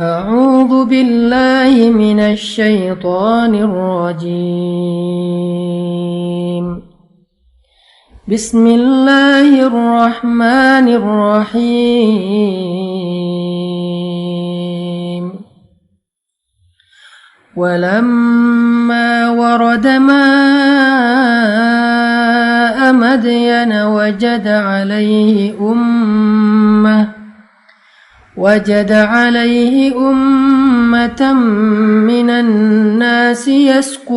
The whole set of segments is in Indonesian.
أعوذ بالله من الشيطان الرجيم. بسم الله الرحمن الرحيم. ولما ورد ماء مدين وجد عليه أمة من الناس يسقون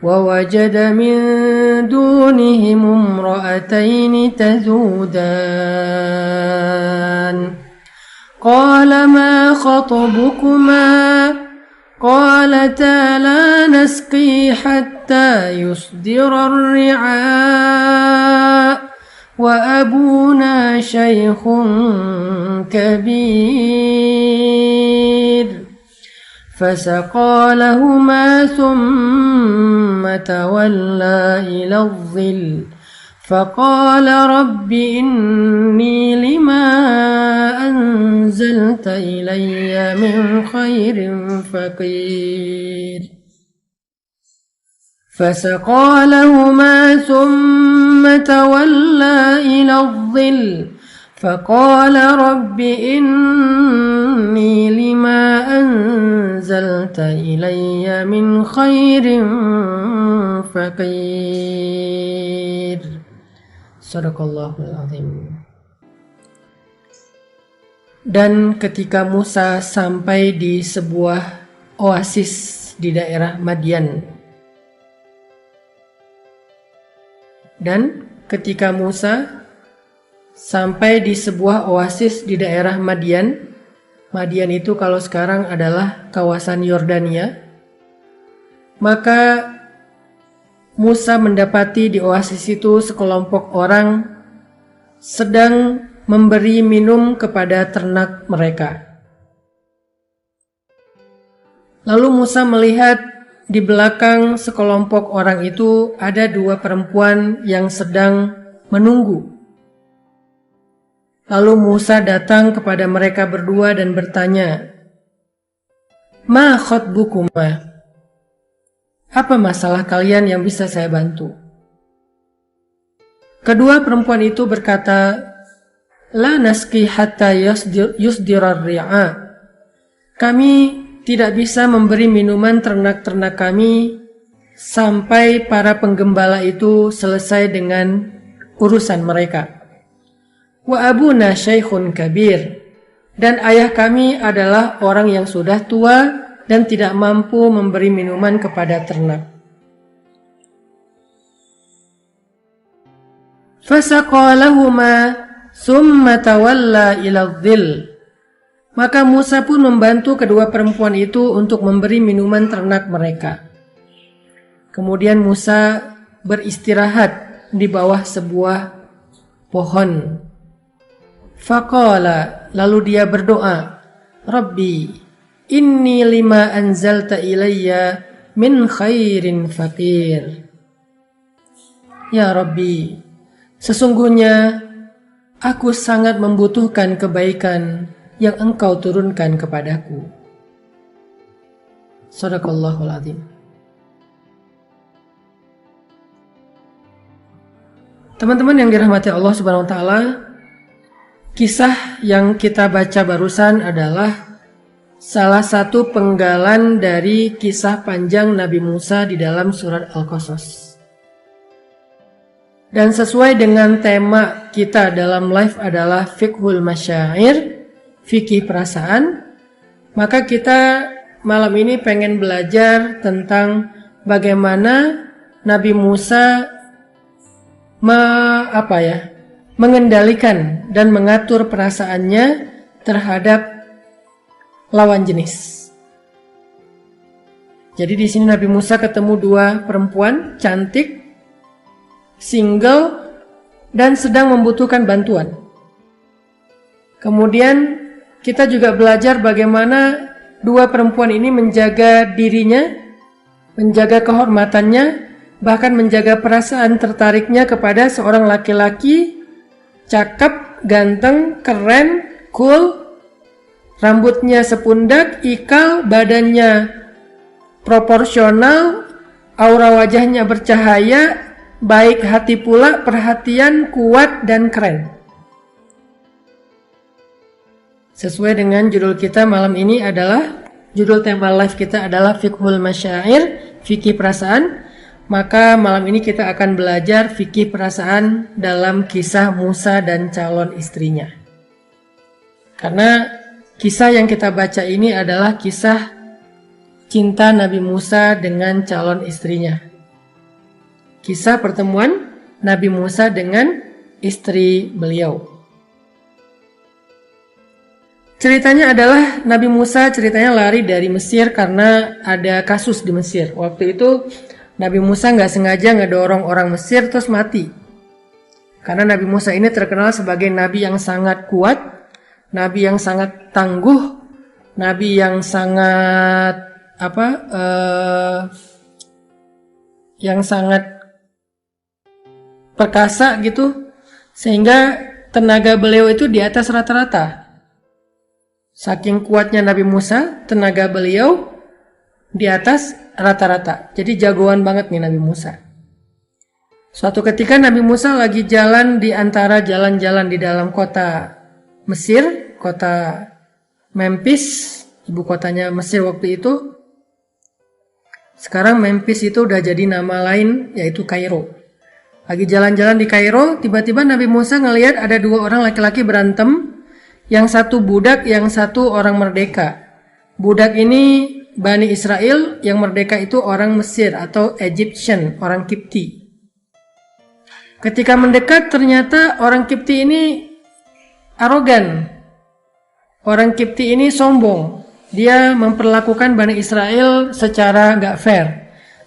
ووجد من دونهم امرأتين تذودان قال ما خطبكما قالتا لا نسقي حتى يصدر الرعاء وأبونا شيخ كبير فسقى لهما ثم تولى إلى الظل فقال رب إني لما أنزلت إلي من خير فقير فسقى لهما ثم تولى إلى الظل فقال رب إني لما أنزلت إلي من خير فقير. Sadaqallahul Azim. Dan ketika Musa sampai di sebuah oasis di daerah Madian, Madian itu kalau sekarang adalah kawasan Yordania, maka Musa mendapati di oasis itu sekelompok orang sedang memberi minum kepada ternak mereka. Lalu Musa melihat di belakang sekelompok orang itu ada dua perempuan yang sedang menunggu. Lalu Musa datang kepada mereka berdua dan bertanya, "Ma khotbukuma?" Apa masalah kalian yang bisa saya bantu? Kedua perempuan itu berkata, "La nasqi hatta yusdirar ri'a." Kami tidak bisa memberi minuman ternak-ternak kami sampai para penggembala itu selesai dengan urusan mereka. Wa abuna syaikhun kabir. Dan ayah kami adalah orang yang sudah tua dan tidak mampu memberi minuman kepada ternak. Fasaqa lahuma thumma tawalla ila dhil. Maka Musa pun membantu kedua perempuan itu untuk memberi minuman ternak mereka. Kemudian Musa beristirahat di bawah sebuah pohon. Faqala, lalu dia berdoa, Rabbi, inni lima anzalta ilayya min khairin faqir. Ya Rabbi, sesungguhnya aku sangat membutuhkan kebaikan yang engkau turunkan kepadaku. Sadaqallahul Azim. Teman-teman yang dirahmati Allah Subhanahu wa taala, kisah yang kita baca barusan adalah salah satu penggalan dari kisah panjang Nabi Musa di dalam surat Al-Qasas. Dan sesuai dengan tema kita dalam live adalah fiqhul masyair, fikih perasaan, maka kita malam ini pengen belajar tentang bagaimana Nabi Musa mengendalikan dan mengatur perasaannya terhadap lawan jenis. Jadi di sini Nabi Musa ketemu dua perempuan cantik, single, dan sedang membutuhkan bantuan. Kemudian kita juga belajar bagaimana dua perempuan ini menjaga dirinya, menjaga kehormatannya, bahkan menjaga perasaan tertariknya kepada seorang laki-laki cakep ganteng, keren, cool, rambutnya sepundak, ikal, badannya proporsional, aura wajahnya bercahaya, baik hati pula, perhatian, kuat, dan keren. Sesuai dengan judul kita malam ini adalah, judul tema live kita adalah Fiqhul Masyair, fikih perasaan. Maka malam ini kita akan belajar fikih perasaan dalam kisah Musa dan calon istrinya. Karena kisah yang kita baca ini adalah kisah cinta Nabi Musa dengan calon istrinya. Kisah pertemuan Nabi Musa dengan istri beliau. Ceritanya adalah Nabi Musa ceritanya lari dari Mesir karena ada kasus di Mesir. Waktu itu Nabi Musa nggak sengaja ngedorong orang Mesir terus mati. Karena Nabi Musa ini terkenal sebagai nabi yang sangat kuat, nabi yang sangat tangguh, nabi yang sangat yang sangat perkasa gitu, sehingga tenaga beliau itu di atas rata-rata. Saking kuatnya Nabi Musa, tenaga beliau di atas rata-rata. Jadi jagoan banget nih Nabi Musa. Suatu ketika Nabi Musa lagi jalan di antara jalan-jalan di dalam kota Mesir, kota Memphis, ibu kotanya Mesir waktu itu. Sekarang Memphis itu udah jadi nama lain, yaitu Kairo. Lagi jalan-jalan di Kairo, tiba-tiba Nabi Musa ngelihat ada dua orang laki-laki berantem, yang satu budak, yang satu orang merdeka. Budak ini Bani Israel, yang merdeka itu orang Mesir atau Egyptian, orang Kipti. Ketika mendekat ternyata orang Kipti ini arogan. Orang Kipti ini sombong. Dia memperlakukan Bani Israel secara gak fair.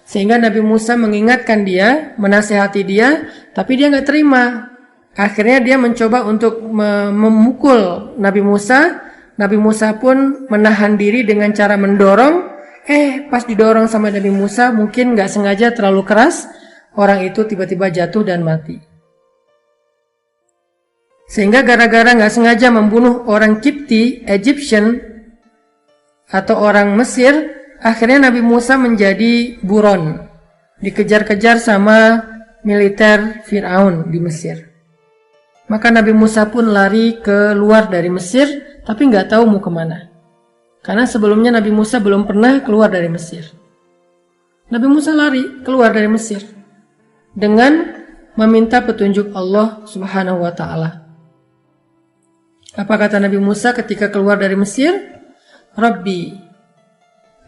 Sehingga Nabi Musa mengingatkan dia, menasihati dia, tapi dia gak terima. Akhirnya dia mencoba untuk memukul Nabi Musa. Nabi Musa pun menahan diri dengan cara mendorong. Pas didorong sama Nabi Musa, mungkin gak sengaja terlalu keras, orang itu tiba-tiba jatuh dan mati. Sehingga gara-gara gak sengaja membunuh orang Kipti, Egyptian, atau orang Mesir, akhirnya Nabi Musa menjadi buron. Dikejar-kejar sama militer Fir'aun di Mesir. Maka Nabi Musa pun lari keluar dari Mesir, tapi nggak tahu mau kemana. Karena sebelumnya Nabi Musa belum pernah keluar dari Mesir. Nabi Musa lari keluar dari Mesir dengan meminta petunjuk Allah Subhanahu wa Ta'ala. Apa kata Nabi Musa ketika keluar dari Mesir? Rabbi,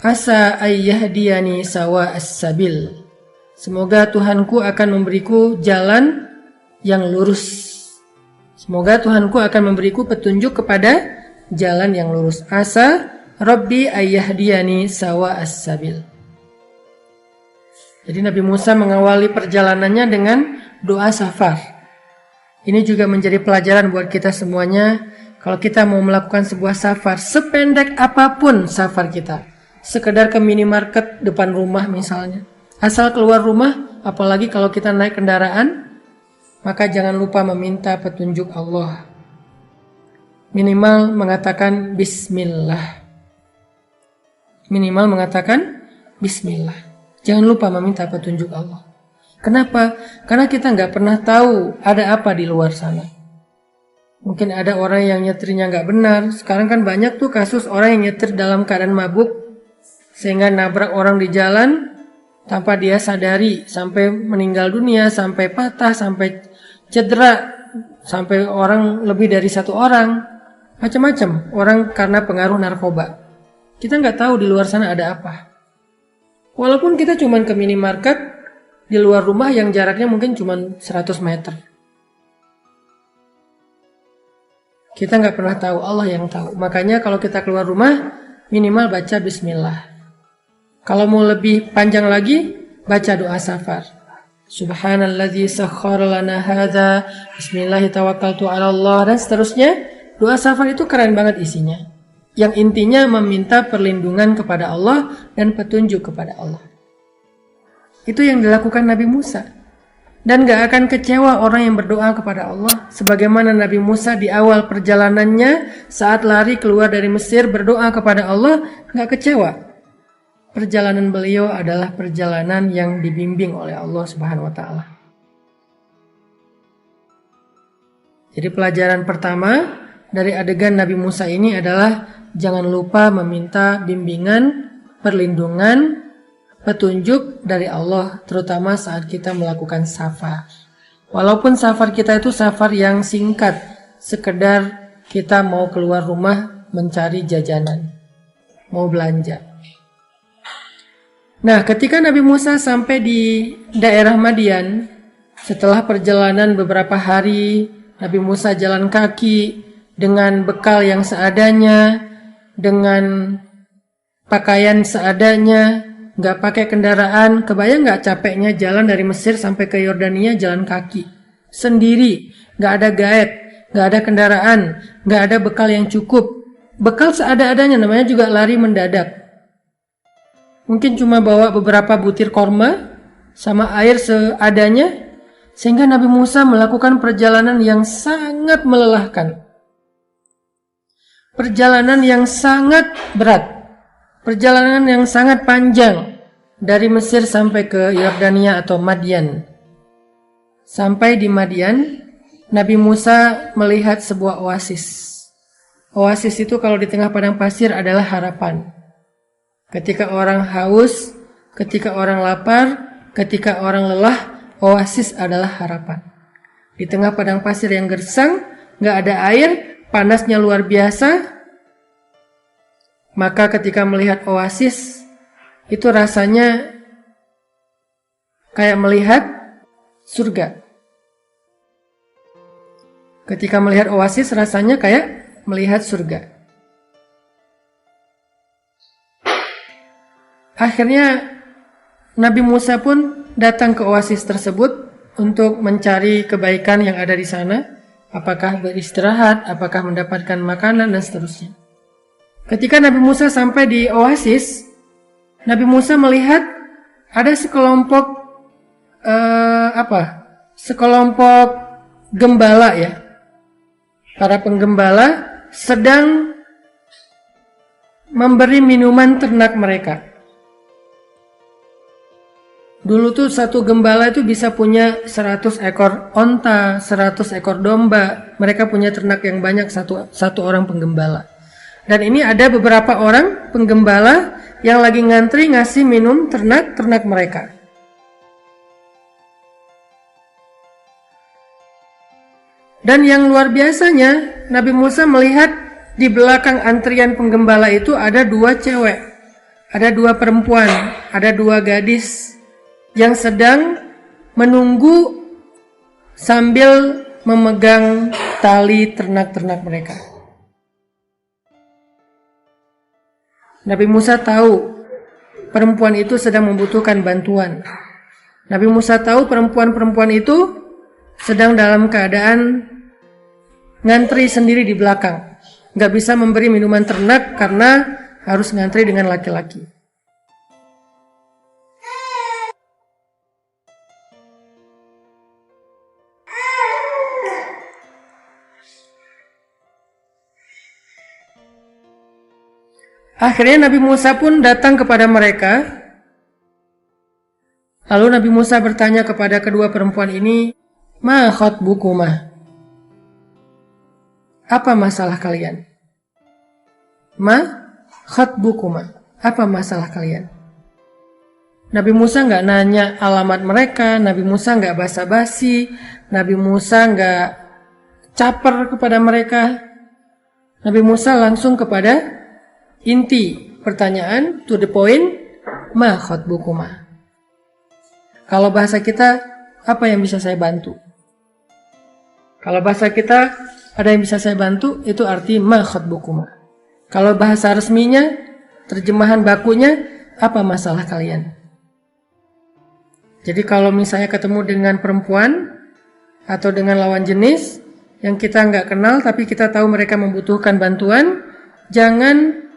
asa ayyahdiyani sawa as-sabil. Semoga Tuhanku akan memberiku jalan yang lurus. Semoga Tuhanku akan memberiku petunjuk kepada jalan yang lurus. Asa Rabbi ayyahdiyani sawa as-sabil. Jadi Nabi Musa mengawali perjalanannya dengan doa safar. Ini juga menjadi pelajaran buat kita semuanya. Kalau kita mau melakukan sebuah safar, sependek apapun safar kita, sekedar ke minimarket depan rumah misalnya, asal keluar rumah, apalagi kalau kita naik kendaraan, maka jangan lupa meminta petunjuk Allah. Minimal mengatakan bismillah. Minimal mengatakan bismillah. Jangan lupa meminta petunjuk Allah. Kenapa? Karena kita nggak pernah tahu ada apa di luar sana. Mungkin ada orang yang nyetirnya nggak benar. Sekarang kan banyak tuh kasus orang yang nyetir dalam keadaan mabuk, sehingga nabrak orang di jalan tanpa dia sadari, sampai meninggal dunia, sampai patah, sampai cedera, sampai orang lebih dari satu orang, macam-macam orang karena pengaruh narkoba. Kita nggak tahu di luar sana ada apa. Walaupun kita cuma ke minimarket di luar rumah yang jaraknya mungkin cuma 100 meter. Kita nggak pernah tahu, Allah yang tahu. Makanya kalau kita keluar rumah, minimal baca bismillah. Kalau mau lebih panjang lagi, baca doa safar. Subhanalladzi sakhkhara lana hadza, bismillah tawakkaltu 'ala Allah, dan seterusnya. Doa safar itu keren banget isinya. Yang intinya meminta perlindungan kepada Allah dan petunjuk kepada Allah. Itu yang dilakukan Nabi Musa. Dan gak akan kecewa orang yang berdoa kepada Allah. Sebagaimana Nabi Musa di awal perjalanannya saat lari keluar dari Mesir berdoa kepada Allah, gak kecewa. Perjalanan beliau adalah perjalanan yang dibimbing oleh Allah Subhanahu wa Ta'ala. Jadi pelajaran pertama dari adegan Nabi Musa ini adalah jangan lupa meminta bimbingan, perlindungan, petunjuk dari Allah, terutama saat kita melakukan safar. Walaupun safar kita itu safar yang singkat, sekedar kita mau keluar rumah mencari jajanan, mau belanja. Nah, ketika Nabi Musa sampai di daerah Madian, setelah perjalanan beberapa hari, Nabi Musa jalan kaki dengan bekal yang seadanya, dengan pakaian seadanya, nggak pakai kendaraan. Kebayang nggak capeknya jalan dari Mesir sampai ke Yordania jalan kaki sendiri, nggak ada guide, nggak ada kendaraan, nggak ada bekal yang cukup. Bekal seada-adanya, namanya juga lari mendadak. Mungkin cuma bawa beberapa butir korma sama air seadanya, sehingga Nabi Musa melakukan perjalanan yang sangat melelahkan, perjalanan yang sangat berat, perjalanan yang sangat panjang dari Mesir sampai ke Yordania atau Madian. Sampai di Madian, Nabi Musa melihat sebuah oasis. Oasis itu kalau di tengah padang pasir adalah harapan. Ketika orang haus, ketika orang lapar, ketika orang lelah, oasis adalah harapan. Di tengah padang pasir yang gersang, gak ada air, panasnya luar biasa, maka ketika melihat oasis, itu rasanya kayak melihat surga. Ketika melihat oasis, rasanya kayak melihat surga. Akhirnya Nabi Musa pun datang ke oasis tersebut untuk mencari kebaikan yang ada di sana. Apakah beristirahat, apakah mendapatkan makanan, dan seterusnya. Ketika Nabi Musa sampai di oasis, Nabi Musa melihat ada sekelompok sekelompok gembala ya. Para penggembala sedang memberi minuman ternak mereka. Dulu tuh satu gembala itu bisa punya 100 ekor onta, 100 ekor domba. Mereka punya ternak yang banyak, satu orang penggembala. Dan ini ada beberapa orang penggembala yang lagi ngantri ngasih minum ternak mereka. Dan yang luar biasanya, Nabi Musa melihat di belakang antrian penggembala itu ada 2 cewek, ada 2 perempuan, ada 2 gadis yang sedang menunggu sambil memegang tali ternak-ternak mereka. Nabi Musa tahu perempuan itu sedang membutuhkan bantuan. Nabi Musa tahu perempuan-perempuan itu sedang dalam keadaan ngantri sendiri di belakang. Gak bisa memberi minuman ternak karena harus ngantri dengan laki-laki. Akhirnya Nabi Musa pun datang kepada mereka. Lalu Nabi Musa bertanya kepada kedua perempuan ini, "Ma khatbukumah?" Apa masalah kalian? Ma khatbukumah? Apa masalah kalian? Nabi Musa nggak nanya alamat mereka, Nabi Musa nggak basa-basi, Nabi Musa nggak caper kepada mereka. Nabi Musa langsung kepada inti pertanyaan, to the point, ma khatbukumah. Kalau bahasa kita, apa yang bisa saya bantu? Kalau bahasa kita, ada yang bisa saya bantu, itu arti ma khatbukumah. Kalau bahasa resminya, terjemahan bakunya, apa masalah kalian? Jadi kalau misalnya ketemu dengan perempuan atau dengan lawan jenis yang kita nggak kenal tapi kita tahu mereka membutuhkan bantuan, jangan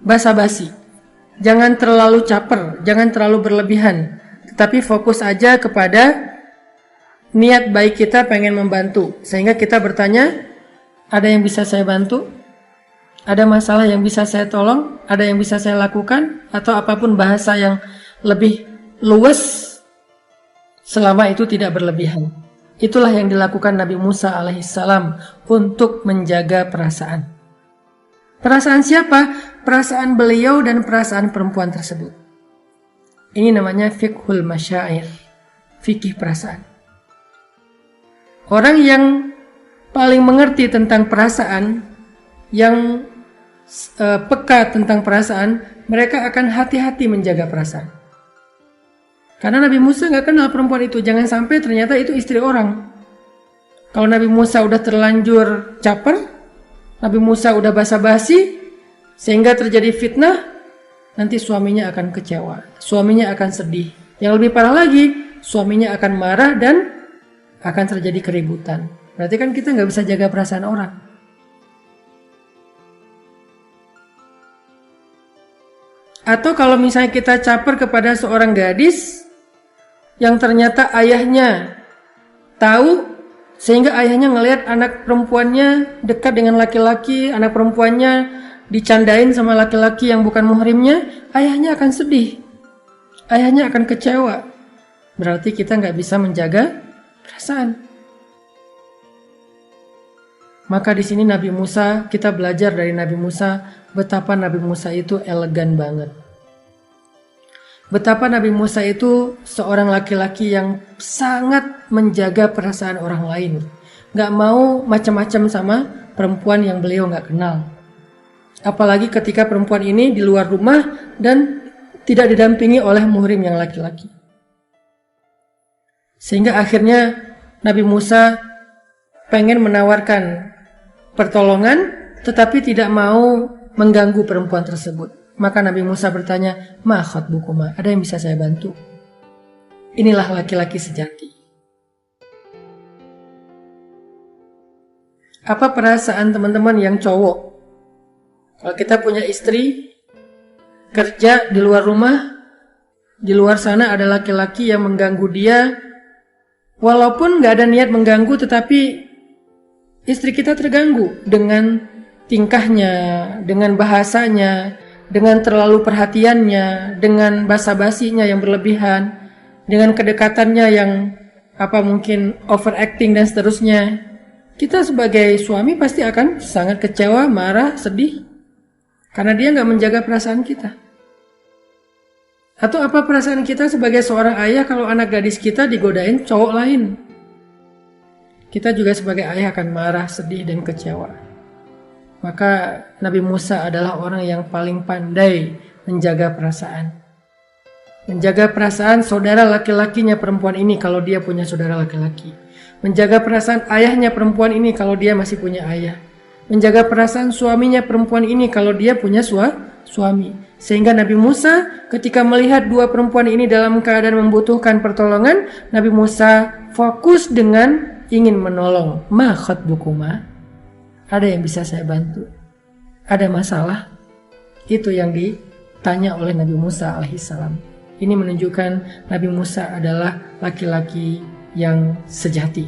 basa-basi. Jangan terlalu caper, jangan terlalu berlebihan. Tetapi fokus aja kepada niat baik kita pengen membantu. Sehingga kita bertanya, ada yang bisa saya bantu? Ada masalah yang bisa saya tolong? Ada yang bisa saya lakukan? Atau apapun bahasa yang lebih luas selama itu tidak berlebihan. Itulah yang dilakukan Nabi Musa alaihissalam untuk menjaga perasaan. Perasaan siapa? Perasaan beliau dan perasaan perempuan tersebut. Ini namanya fiqhul masyair, fikih perasaan. Orang yang paling mengerti tentang perasaan, yang peka tentang perasaan, mereka akan hati-hati menjaga perasaan. Karena Nabi Musa nggak kenal perempuan itu, jangan sampai ternyata itu istri orang. Kalau Nabi Musa udah terlanjur caper, Nabi Musa udah basa-basi, sehingga terjadi fitnah, nanti suaminya akan kecewa, suaminya akan sedih. Yang lebih parah lagi, suaminya akan marah dan akan terjadi keributan. Berarti kan kita nggak bisa jaga perasaan orang. Atau kalau misalnya kita caper kepada seorang gadis yang ternyata ayahnya tahu, sehingga ayahnya ngelihat anak perempuannya dekat dengan laki-laki, anak perempuannya dicandain sama laki-laki yang bukan muhrimnya, ayahnya akan sedih, ayahnya akan kecewa. Berarti kita nggak bisa menjaga perasaan. Maka di sini Nabi Musa, kita belajar dari Nabi Musa betapa Nabi Musa itu elegan banget. Betapa Nabi Musa itu seorang laki-laki yang sangat menjaga perasaan orang lain. Gak mau macam-macam sama perempuan yang beliau gak kenal. Apalagi ketika perempuan ini di luar rumah dan tidak didampingi oleh muhrim yang laki-laki. Sehingga akhirnya Nabi Musa pengen menawarkan pertolongan, tetapi tidak mau mengganggu perempuan tersebut. Maka Nabi Musa bertanya, ma khatbukuma, ada yang bisa saya bantu? Inilah laki-laki sejati. Apa perasaan teman-teman yang cowok? Kalau kita punya istri, kerja di luar rumah, di luar sana ada laki-laki yang mengganggu dia, walaupun gak ada niat mengganggu, tetapi istri kita terganggu dengan tingkahnya, dengan bahasanya, dengan terlalu perhatiannya, dengan basa-basinya yang berlebihan, dengan kedekatannya yang mungkin overacting dan seterusnya. Kita sebagai suami pasti akan sangat kecewa, marah, sedih, karena dia nggak menjaga perasaan kita. Atau apa perasaan kita sebagai seorang ayah kalau anak gadis kita digodain cowok lain? Kita juga sebagai ayah akan marah, sedih, dan kecewa. Maka Nabi Musa adalah orang yang paling pandai menjaga perasaan. Menjaga perasaan saudara laki-lakinya perempuan ini kalau dia punya saudara laki-laki. Menjaga perasaan ayahnya perempuan ini kalau dia masih punya ayah. Menjaga perasaan suaminya perempuan ini kalau dia punya suami. Sehingga Nabi Musa ketika melihat dua perempuan ini dalam keadaan membutuhkan pertolongan, Nabi Musa fokus dengan ingin menolong. Ma khatbukuma? Ada yang bisa saya bantu? Ada masalah? Itu yang ditanya oleh Nabi Musa alaihissalam. Ini menunjukkan Nabi Musa adalah laki-laki yang sejati.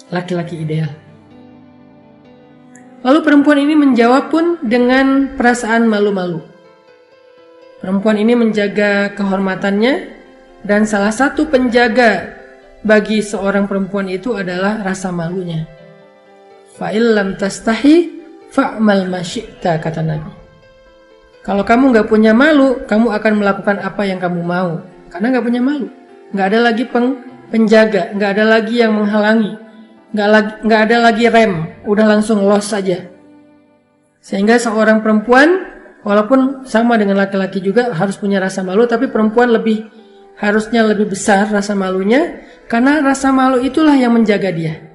Laki-laki ideal. Lalu perempuan ini menjawab pun dengan perasaan malu-malu. Perempuan ini menjaga kehormatannya, dan salah satu penjaga bagi seorang perempuan itu adalah rasa malunya. Fa'il lam tastahi fa'mal ma syi'ta, kata Nabi. Kalau kamu gak punya malu, kamu akan melakukan apa yang kamu mau. Karena gak punya malu. Gak ada lagi penjaga, gak ada lagi yang menghalangi, gak ada lagi rem, udah langsung los saja. Sehingga seorang perempuan, walaupun sama dengan laki-laki juga harus punya rasa malu, tapi perempuan harusnya lebih besar rasa malunya, karena rasa malu itulah yang menjaga dia.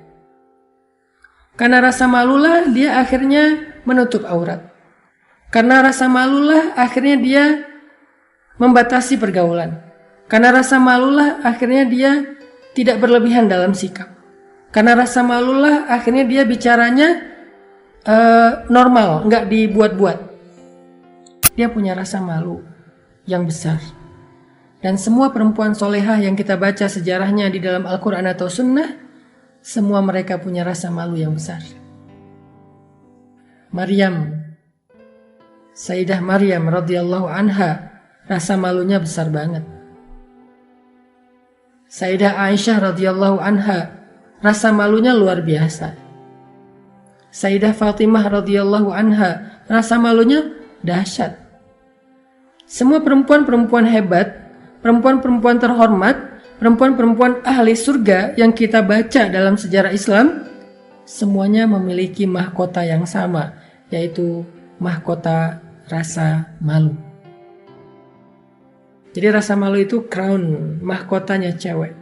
Karena rasa malulah dia akhirnya menutup aurat. Karena rasa malulah akhirnya dia membatasi pergaulan. Karena rasa malulah akhirnya dia tidak berlebihan dalam sikap. Karena rasa malulah akhirnya dia bicaranya normal, nggak dibuat-buat. Dia punya rasa malu yang besar. Dan semua perempuan solehah yang kita baca sejarahnya di dalam Al-Quran atau Sunnah, semua mereka punya rasa malu yang besar. Maryam, Sayyidah Maryam radhiyallahu anha, rasa malunya besar banget. Sayyidah Aisyah radhiyallahu anha, rasa malunya luar biasa. Sayyidah Fatimah radhiyallahu anha, rasa malunya dahsyat. Semua perempuan-perempuan hebat, perempuan-perempuan terhormat, perempuan-perempuan ahli surga yang kita baca dalam sejarah Islam, semuanya memiliki mahkota yang sama, yaitu mahkota rasa malu. Jadi rasa malu itu crown, mahkotanya cewek.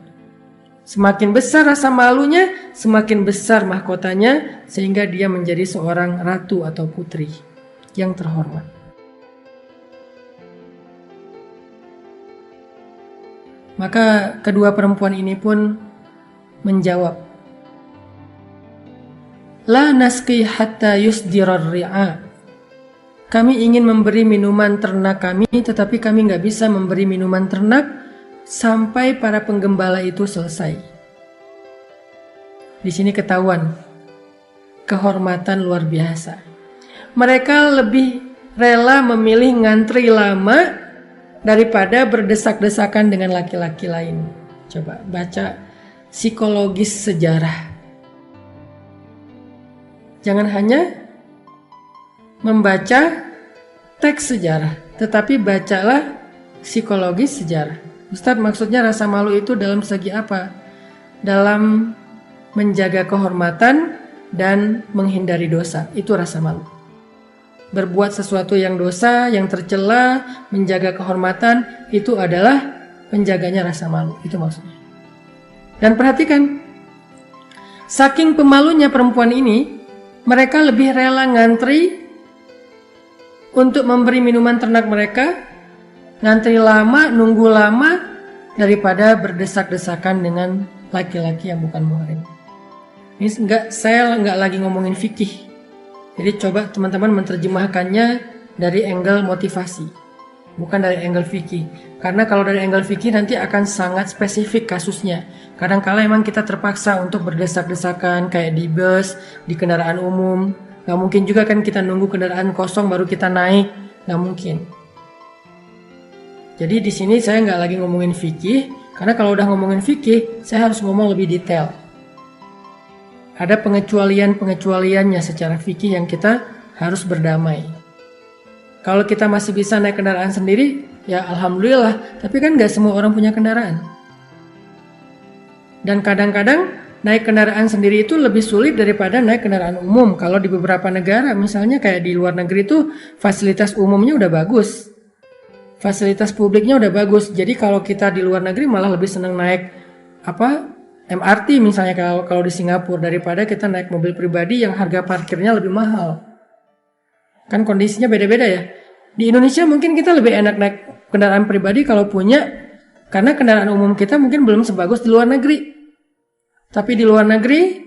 Semakin besar rasa malunya, semakin besar mahkotanya, sehingga dia menjadi seorang ratu atau putri yang terhormat. Maka kedua perempuan ini pun menjawab, La nasqi hatta yusdirar ri'a. Kami ingin memberi minuman ternak kami, tetapi kami nggak bisa memberi minuman ternak sampai para penggembala itu selesai. Di sini ketahuan kehormatan luar biasa. Mereka lebih rela memilih ngantri lama daripada berdesak-desakan dengan laki-laki lain. Coba baca psikologis sejarah. Jangan hanya membaca teks sejarah, tetapi bacalah psikologis sejarah. Ustadz, maksudnya rasa malu itu dalam segi apa? Dalam menjaga kehormatan dan menghindari dosa. Itu rasa malu. Berbuat sesuatu yang dosa, yang tercela, menjaga kehormatan, itu adalah penjaganya rasa malu. Itu maksudnya. Dan perhatikan, saking pemalunya perempuan ini, mereka lebih rela ngantri untuk memberi minuman ternak mereka, ngantri lama, nunggu lama, daripada berdesak-desakan dengan laki-laki yang bukan muhrim. Ini saya nggak lagi ngomongin fikih. Jadi coba teman-teman menerjemahkannya dari angle motivasi, bukan dari angle fikih. Karena kalau dari angle fikih nanti akan sangat spesifik kasusnya. Kadang-kala emang kita terpaksa untuk berdesak-desakan kayak di bus, di kendaraan umum. Gak mungkin juga kan kita nunggu kendaraan kosong baru kita naik, gak mungkin. Jadi di sini saya nggak lagi ngomongin fikih, karena kalau udah ngomongin fikih, saya harus ngomong lebih detail. Ada pengecualian-pengecualiannya secara fikih yang kita harus berdamai. Kalau kita masih bisa naik kendaraan sendiri, ya alhamdulillah. Tapi kan gak semua orang punya kendaraan. Dan kadang-kadang naik kendaraan sendiri itu lebih sulit daripada naik kendaraan umum. Kalau di beberapa negara, misalnya kayak di luar negeri itu fasilitas umumnya udah bagus. Fasilitas publiknya udah bagus. Jadi kalau kita di luar negeri malah lebih senang naik MRT misalnya kalau di Singapura daripada kita naik mobil pribadi yang harga parkirnya lebih mahal. Kan kondisinya beda-beda ya. Di Indonesia mungkin kita lebih enak naik kendaraan pribadi kalau punya, karena kendaraan umum kita mungkin belum sebagus di luar negeri. Tapi di luar negeri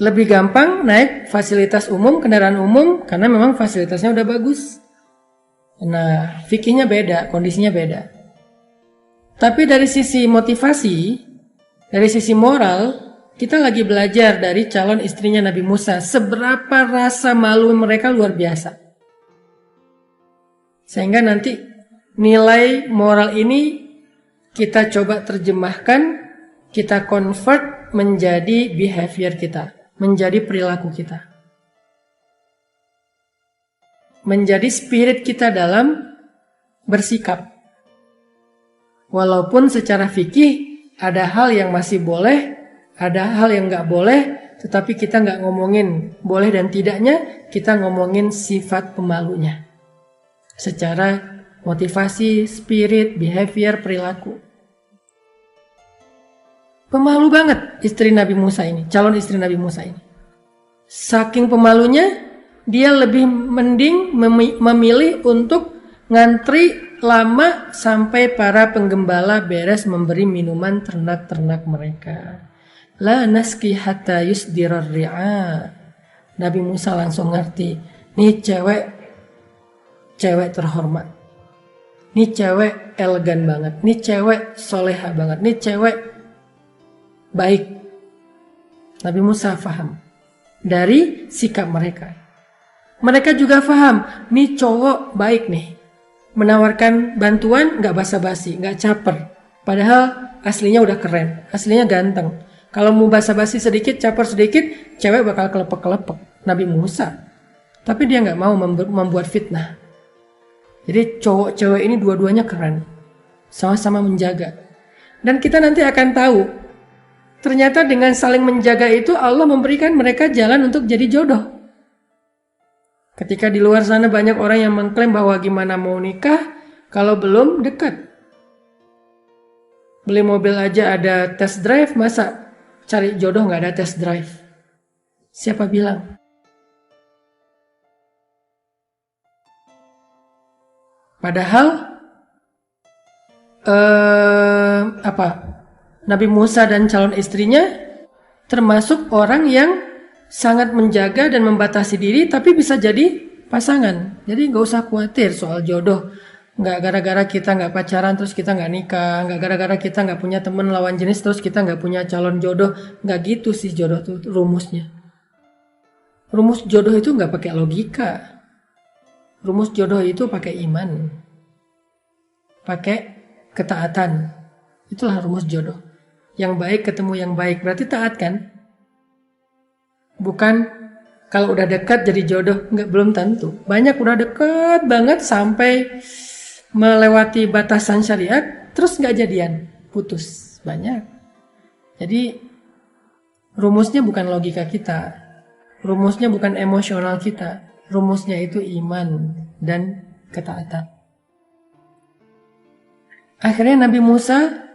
lebih gampang naik fasilitas umum, kendaraan umum, karena memang fasilitasnya udah bagus. Nah, fikihnya beda, kondisinya beda. Tapi dari sisi motivasi, dari sisi moral, kita lagi belajar dari calon istrinya Nabi Musa. Seberapa rasa malu mereka luar biasa. Sehingga nanti nilai moral ini kita coba terjemahkan, kita convert menjadi behavior kita, menjadi perilaku kita. Menjadi spirit kita dalam bersikap. Walaupun secara fikih ada hal yang masih boleh, ada hal yang nggak boleh, tetapi kita nggak ngomongin boleh dan tidaknya, kita ngomongin sifat pemalunya. Secara motivasi, spirit, behavior, perilaku. Pemalu banget istri Nabi Musa ini, calon istri Nabi Musa ini. Saking pemalunya, dia lebih mending memilih untuk ngantri lama sampai para penggembala beres memberi minuman ternak-ternak mereka. La nasqi hatta yusdirar ri'a. Nabi Musa langsung ngerti, nih cewek cewek terhormat. Ini cewek elegan banget. Ini cewek soleha banget. Ini cewek baik. Nabi Musa paham dari sikap mereka. Mereka juga paham, nih cowok baik nih. Menawarkan bantuan gak basa-basi, gak caper. Padahal aslinya udah keren, aslinya ganteng. Kalau mau basa-basi sedikit, caper sedikit, cewek bakal kelepek-kelepek. Nabi Musa. Tapi dia gak mau membuat fitnah. Jadi cowok cewek ini dua-duanya keren. Sama-sama menjaga. Dan kita nanti akan tahu, ternyata dengan saling menjaga itu Allah memberikan mereka jalan untuk jadi jodoh. Ketika di luar sana banyak orang yang mengklaim bahwa gimana mau nikah kalau belum dekat. Beli mobil aja ada test drive, masa cari jodoh gak ada test drive? Siapa bilang? Padahal Nabi Musa dan calon istrinya termasuk orang yang sangat menjaga dan membatasi diri, tapi bisa jadi pasangan. Jadi gak usah khawatir soal jodoh. Gak gara-gara kita gak pacaran terus kita gak nikah. Gak gara-gara kita gak punya teman lawan jenis terus kita gak punya calon jodoh. Gak gitu sih jodoh tuh rumusnya. Rumus jodoh itu gak pakai logika. Rumus jodoh itu pakai iman, pakai ketaatan. Itulah rumus jodoh. Yang baik ketemu yang baik, berarti taat kan? Bukan kalau udah dekat jadi jodoh, belum tentu. Banyak udah dekat banget sampai melewati batasan syariat, terus gak jadian, putus. Banyak. Jadi rumusnya bukan logika kita, rumusnya bukan emosional kita. Rumusnya itu iman dan ketaatan. Akhirnya Nabi Musa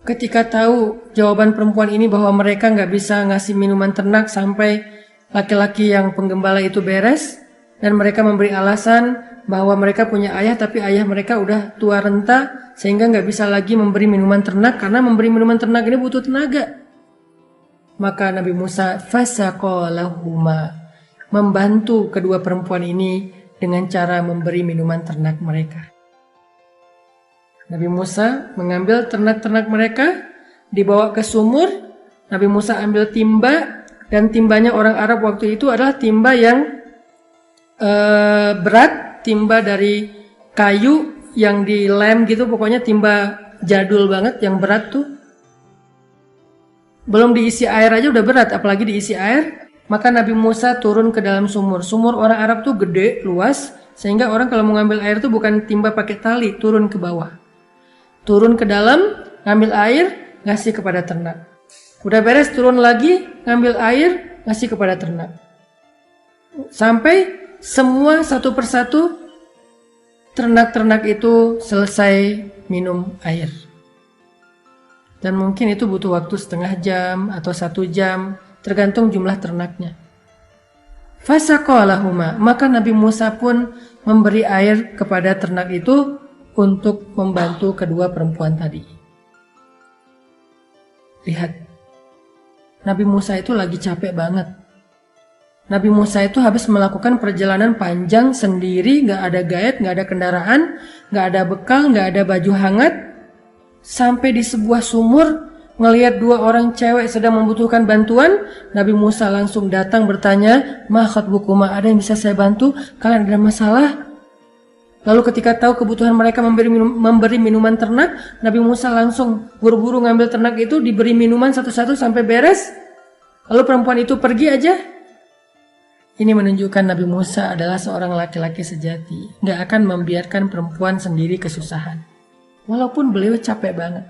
ketika tahu jawaban perempuan ini bahwa mereka nggak bisa ngasih minuman ternak sampai laki-laki yang penggembala itu beres, dan mereka memberi alasan bahwa mereka punya ayah tapi ayah mereka udah tua renta sehingga nggak bisa lagi memberi minuman ternak karena memberi minuman ternak ini butuh tenaga. Maka Nabi Musa fasaqalahuma, membantu kedua perempuan ini dengan cara memberi minuman ternak mereka. Nabi Musa mengambil ternak-ternak mereka, dibawa ke sumur. Nabi Musa ambil timba, dan timbanya orang Arab waktu itu adalah timba yang berat, timba dari kayu yang dilem gitu, pokoknya timba jadul banget yang berat tuh. Belum diisi air aja udah berat, apalagi diisi air. Maka Nabi Musa turun ke dalam sumur. Sumur orang Arab tuh gede, luas, sehingga orang kalau mau ngambil air tuh bukan timba pakai tali, turun ke bawah. Turun ke dalam, ngambil air, ngasih kepada ternak. Udah beres, turun lagi, ngambil air, ngasih kepada ternak. Sampai semua satu persatu ternak-ternak itu selesai minum air. Dan mungkin itu butuh waktu setengah jam atau 1 jam, tergantung jumlah ternaknya. Fasaqalahuma, maka Nabi Musa pun memberi air kepada ternak itu untuk membantu kedua perempuan tadi. Lihat, Nabi Musa itu lagi capek banget. Nabi Musa itu habis melakukan perjalanan panjang sendiri, gak ada guide, gak ada kendaraan, gak ada bekal, gak ada baju hangat. Sampai di sebuah sumur, ngelihat 2 orang cewek sedang membutuhkan bantuan, Nabi Musa langsung datang bertanya, "Ma khatbukuma, ada yang bisa saya bantu? Kalian ada masalah?" Lalu ketika tahu kebutuhan mereka memberi minuman ternak, Nabi Musa langsung buru-buru ngambil ternak itu, diberi minuman satu-satu sampai beres. Lalu perempuan itu pergi aja. Ini menunjukkan Nabi Musa adalah seorang laki-laki sejati, gak akan membiarkan perempuan sendiri kesusahan. Walaupun beliau capek banget.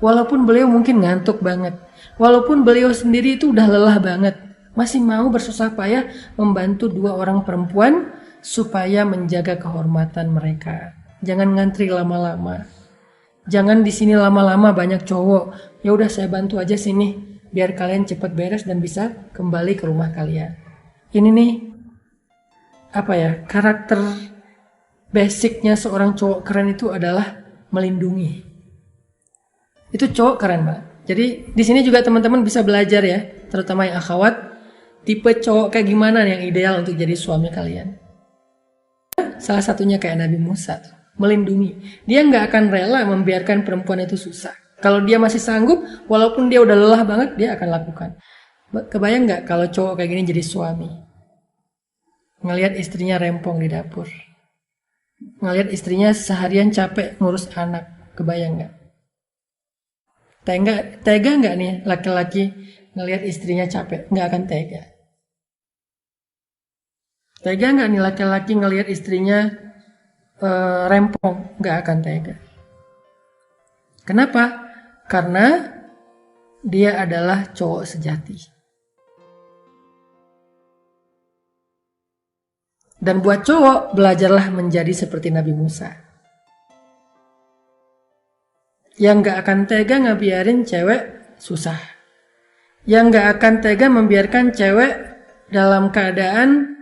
Walaupun beliau mungkin ngantuk banget, walaupun beliau sendiri itu udah lelah banget, masih mau bersusah payah membantu 2 orang perempuan supaya menjaga kehormatan mereka. Jangan ngantri lama-lama. Jangan di sini lama-lama banyak cowok. Ya udah saya bantu aja sini biar kalian cepat beres dan bisa kembali ke rumah kalian. Ini nih karakter basicnya seorang cowok keren itu adalah melindungi. Itu cowok keren banget. Jadi di sini juga teman-teman bisa belajar ya, terutama yang akhwat, tipe cowok kayak gimana yang ideal untuk jadi suami kalian. salah satunya kayak Nabi Musa, melindungi. Dia nggak akan rela membiarkan perempuan itu susah. Kalau dia masih sanggup, walaupun dia udah lelah banget, dia akan lakukan. Kebayang nggak kalau cowok kayak gini jadi suami? Ngelihat istrinya rempong di dapur. Ngelihat istrinya seharian capek ngurus anak. Kebayang nggak? Tega nggak nih laki-laki ngelihat istrinya capek? Nggak akan tega. Tega nggak nih laki-laki ngelihat istrinya rempong? Nggak akan tega. Kenapa? Karena dia adalah cowok sejati. Dan buat cowok, belajarlah menjadi seperti Nabi Musa. Yang gak akan tega ngebiarin cewek susah. Yang gak akan tega membiarkan cewek dalam keadaan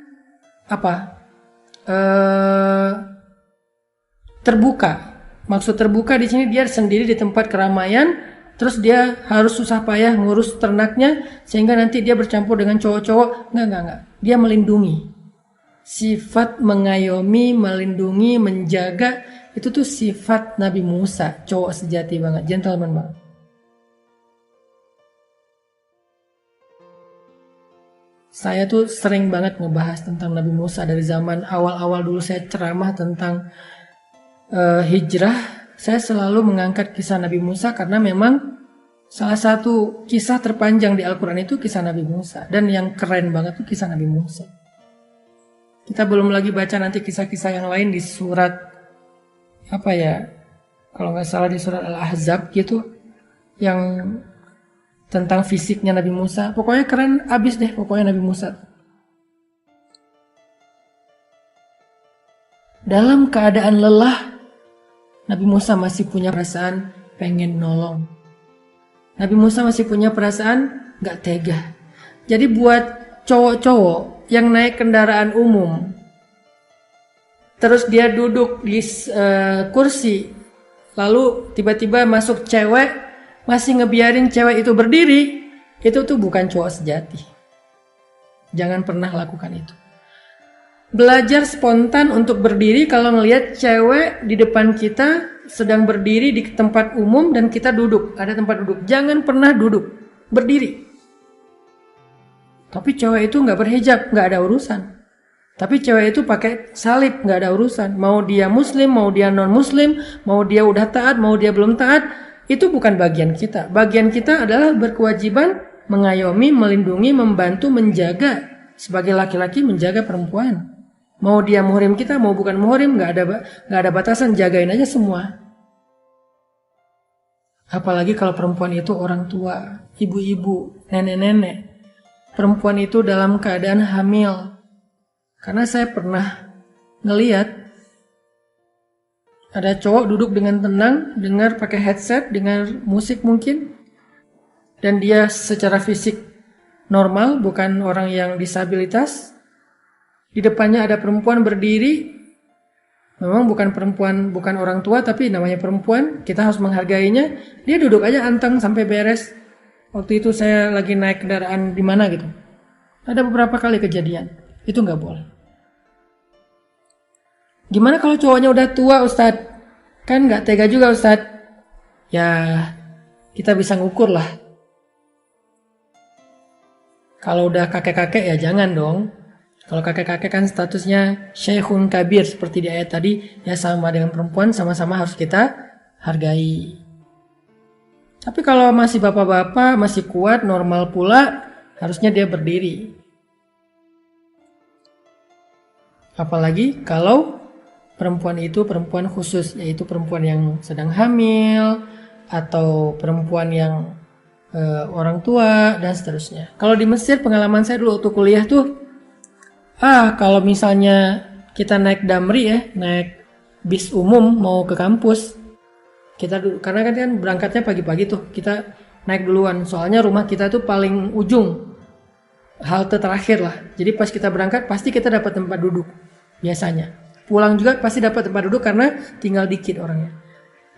terbuka. Maksud terbuka di sini dia sendiri di tempat keramaian, terus dia harus susah payah ngurus ternaknya sehingga nanti dia bercampur dengan cowok-cowok. Enggak. Dia melindungi. Sifat mengayomi, melindungi, menjaga, itu tuh sifat Nabi Musa, cowok sejati banget, gentleman banget. Saya tuh sering banget ngebahas tentang Nabi Musa dari zaman awal-awal dulu saya ceramah tentang hijrah. Saya selalu mengangkat kisah Nabi Musa karena memang salah satu kisah terpanjang di Al-Quran itu kisah Nabi Musa. Dan yang keren banget tuh kisah Nabi Musa. Kita belum lagi baca nanti kisah-kisah yang lain di surat kalau nggak salah di surat Al-Ahzab gitu, yang tentang fisiknya Nabi Musa. Pokoknya keren abis deh pokoknya Nabi Musa. Dalam keadaan lelah, Nabi Musa masih punya perasaan pengen nolong. Nabi Musa masih punya perasaan nggak tega. Jadi buat cowok-cowok yang naik kendaraan umum, terus dia duduk di kursi, lalu tiba-tiba masuk cewek, masih ngebiarin cewek itu berdiri, itu tuh bukan cowok sejati. Jangan pernah lakukan itu. Belajar spontan untuk berdiri kalau ngelihat cewek di depan kita sedang berdiri di tempat umum dan kita duduk, ada tempat duduk. Jangan pernah duduk, berdiri. Tapi cewek itu nggak berhijab, nggak ada urusan. Tapi cewek itu pakai salib, nggak ada urusan. Mau dia muslim, mau dia non muslim, mau dia udah taat, mau dia belum taat, itu bukan bagian kita. Bagian kita adalah berkewajiban mengayomi, melindungi, membantu, menjaga. Sebagai laki-laki menjaga perempuan. Mau dia muhrim kita, mau bukan muhrim, nggak ada batasan, jagain aja semua. Apalagi kalau perempuan itu orang tua, ibu-ibu, nenek-nenek. Perempuan itu dalam keadaan hamil. Karena saya pernah ngeliat ada cowok duduk dengan tenang, dengar pakai headset, dengar musik mungkin. Dan dia secara fisik normal, bukan orang yang disabilitas. Di depannya ada perempuan berdiri. Memang bukan perempuan, bukan orang tua, tapi namanya perempuan. Kita harus menghargainya. Dia duduk aja anteng sampai beres. Waktu itu saya lagi naik kendaraan di mana gitu. Ada beberapa kali kejadian. Itu nggak boleh. Gimana kalau cowoknya udah tua, Ustadz? Kan nggak tega juga, Ustadz. Ya, kita bisa ngukur lah. Kalau udah kakek-kakek ya jangan dong. Kalau kakek-kakek kan statusnya syekhun kabir seperti di ayat tadi, ya sama dengan perempuan, sama-sama harus kita hargai. Tapi kalau masih bapak-bapak, masih kuat, normal pula, harusnya dia berdiri. Apalagi kalau perempuan itu perempuan khusus, yaitu perempuan yang sedang hamil, atau perempuan yang orang tua, dan seterusnya. Kalau di Mesir, pengalaman saya dulu waktu kuliah tuh, kalau misalnya kita naik damri ya, naik bis umum mau ke kampus, karena kan berangkatnya pagi-pagi tuh, kita naik duluan. Soalnya rumah kita tuh paling ujung, halte terakhir lah. Jadi pas kita berangkat pasti kita dapat tempat duduk biasanya. Pulang juga pasti dapat tempat duduk karena tinggal dikit orangnya.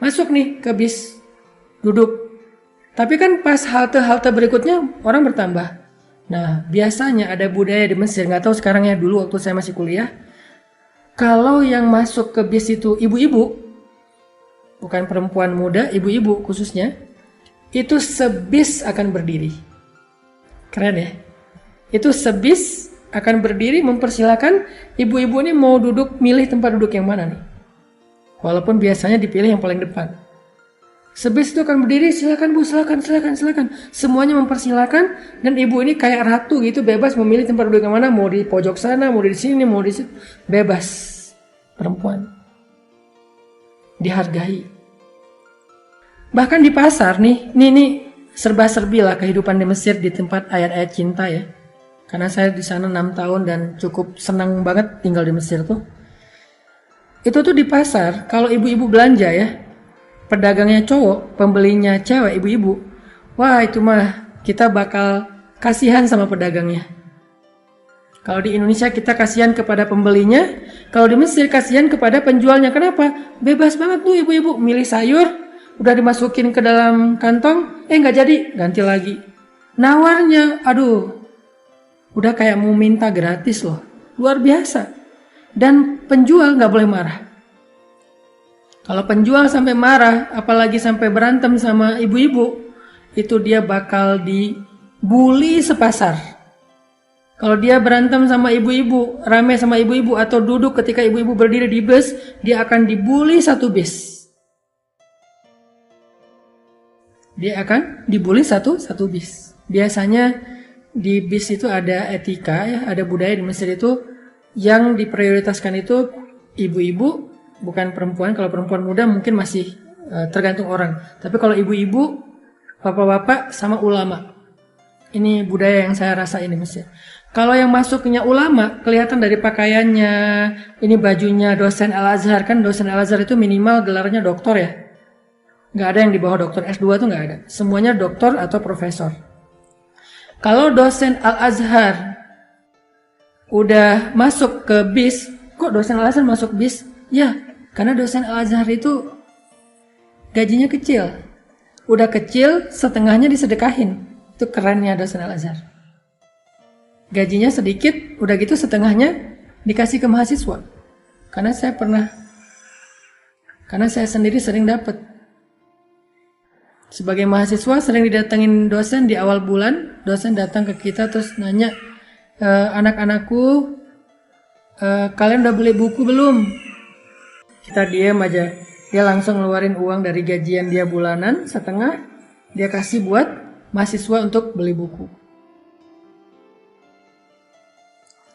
Masuk nih ke bis, duduk. Tapi kan pas halte-halte berikutnya orang bertambah. Nah biasanya ada budaya di Mesir, nggak tahu sekarang ya, dulu waktu saya masih kuliah, Kalau yang masuk ke bis itu ibu-ibu, bukan perempuan muda, ibu-ibu khususnya, itu sebis akan berdiri. Keren ya? Itu sebis akan berdiri mempersilahkan ibu-ibu ini mau duduk, milih tempat duduk yang mana nih. Walaupun biasanya dipilih yang paling depan. Sebis itu akan berdiri, silakan bu, silakan. Semuanya mempersilahkan, dan ibu ini kayak ratu gitu, bebas memilih tempat duduk yang mana, mau di pojok sana, mau di sini, mau di situ, bebas. Perempuan dihargai. Bahkan di pasar nih serba-serbi lah kehidupan di Mesir di tempat ayat-ayat cinta ya. Karena saya di sana 6 tahun dan cukup senang banget tinggal di Mesir tuh. Itu tuh di pasar, kalau ibu-ibu belanja ya, pedagangnya cowok, pembelinya cewek, ibu-ibu. Wah, itu mah kita bakal kasihan sama pedagangnya. Kalau di Indonesia kita kasihan kepada pembelinya, kalau di Mesir kasihan kepada penjualnya. Kenapa? Bebas banget tuh ibu-ibu milih sayur, udah dimasukin ke dalam kantong, nggak jadi, ganti lagi. Nawarnya, aduh, udah kayak mau minta gratis loh, luar biasa. Dan penjual nggak boleh marah. Kalau penjual sampai marah, apalagi sampai berantem sama ibu-ibu, itu dia bakal dibully sepasar. Kalau dia berantem sama ibu-ibu, rame sama ibu-ibu, atau duduk ketika ibu-ibu berdiri di bus, dia akan dibully satu bis. Dia akan dibully satu bis. Biasanya di bis itu ada etika ya, ada budaya di Mesir itu yang diprioritaskan itu ibu-ibu, bukan perempuan. Kalau perempuan muda mungkin masih tergantung orang. Tapi kalau ibu-ibu, bapak-bapak sama ulama. Ini budaya yang saya rasain di Mesir. Kalau yang masuknya ulama, kelihatan dari pakaiannya, ini bajunya dosen Al-Azhar, kan dosen Al-Azhar itu minimal gelarnya doktor ya. Nggak ada yang di bawah doktor, S2 tuh nggak ada. Semuanya doktor atau profesor. Kalau dosen Al-Azhar udah masuk ke bis, kok dosen Al-Azhar masuk bis? Ya, karena dosen Al-Azhar itu gajinya kecil. Udah kecil, setengahnya disedekahin. Itu kerennya dosen Al-Azhar. Gajinya sedikit, udah gitu setengahnya dikasih ke mahasiswa. Karena saya sendiri sering dapat. Sebagai mahasiswa sering didatengin dosen di awal bulan, dosen datang ke kita terus nanya, anak-anakku, kalian udah beli buku belum? Kita diam aja. Dia langsung ngeluarin uang dari gajian dia bulanan, setengah dia kasih buat mahasiswa untuk beli buku.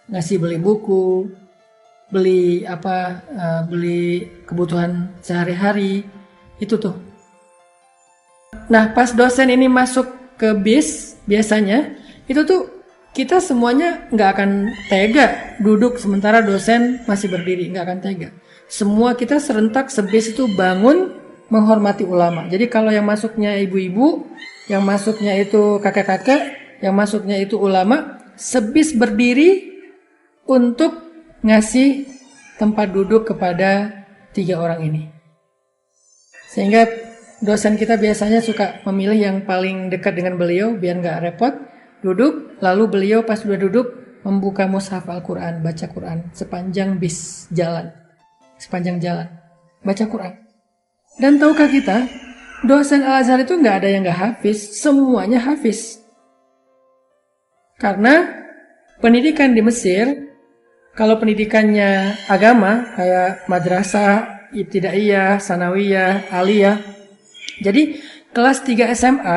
Ngasih beli buku, beli kebutuhan sehari-hari, itu tuh. Nah, pas dosen ini masuk ke bis, biasanya itu tuh kita semuanya nggak akan tega duduk sementara dosen masih berdiri, nggak akan tega. Semua kita serentak sebis itu bangun menghormati ulama. Jadi kalau yang masuknya ibu-ibu, yang masuknya itu kakek-kakek, yang masuknya itu ulama, sebis berdiri untuk ngasih tempat duduk kepada 3 orang ini. Sehingga dosen kita biasanya suka memilih yang paling dekat dengan beliau biar nggak repot, duduk, lalu beliau pas sudah duduk membuka mushaf Al-Quran, baca Quran sepanjang bis jalan, sepanjang jalan, baca Quran. Dan tahukah kita, dosen Al-Azhar itu nggak ada yang nggak hafiz, semuanya hafiz. Karena pendidikan di Mesir, kalau pendidikannya agama kayak madrasah, ibtidaiyah, sanawiyah, aliyah, jadi kelas 3 SMA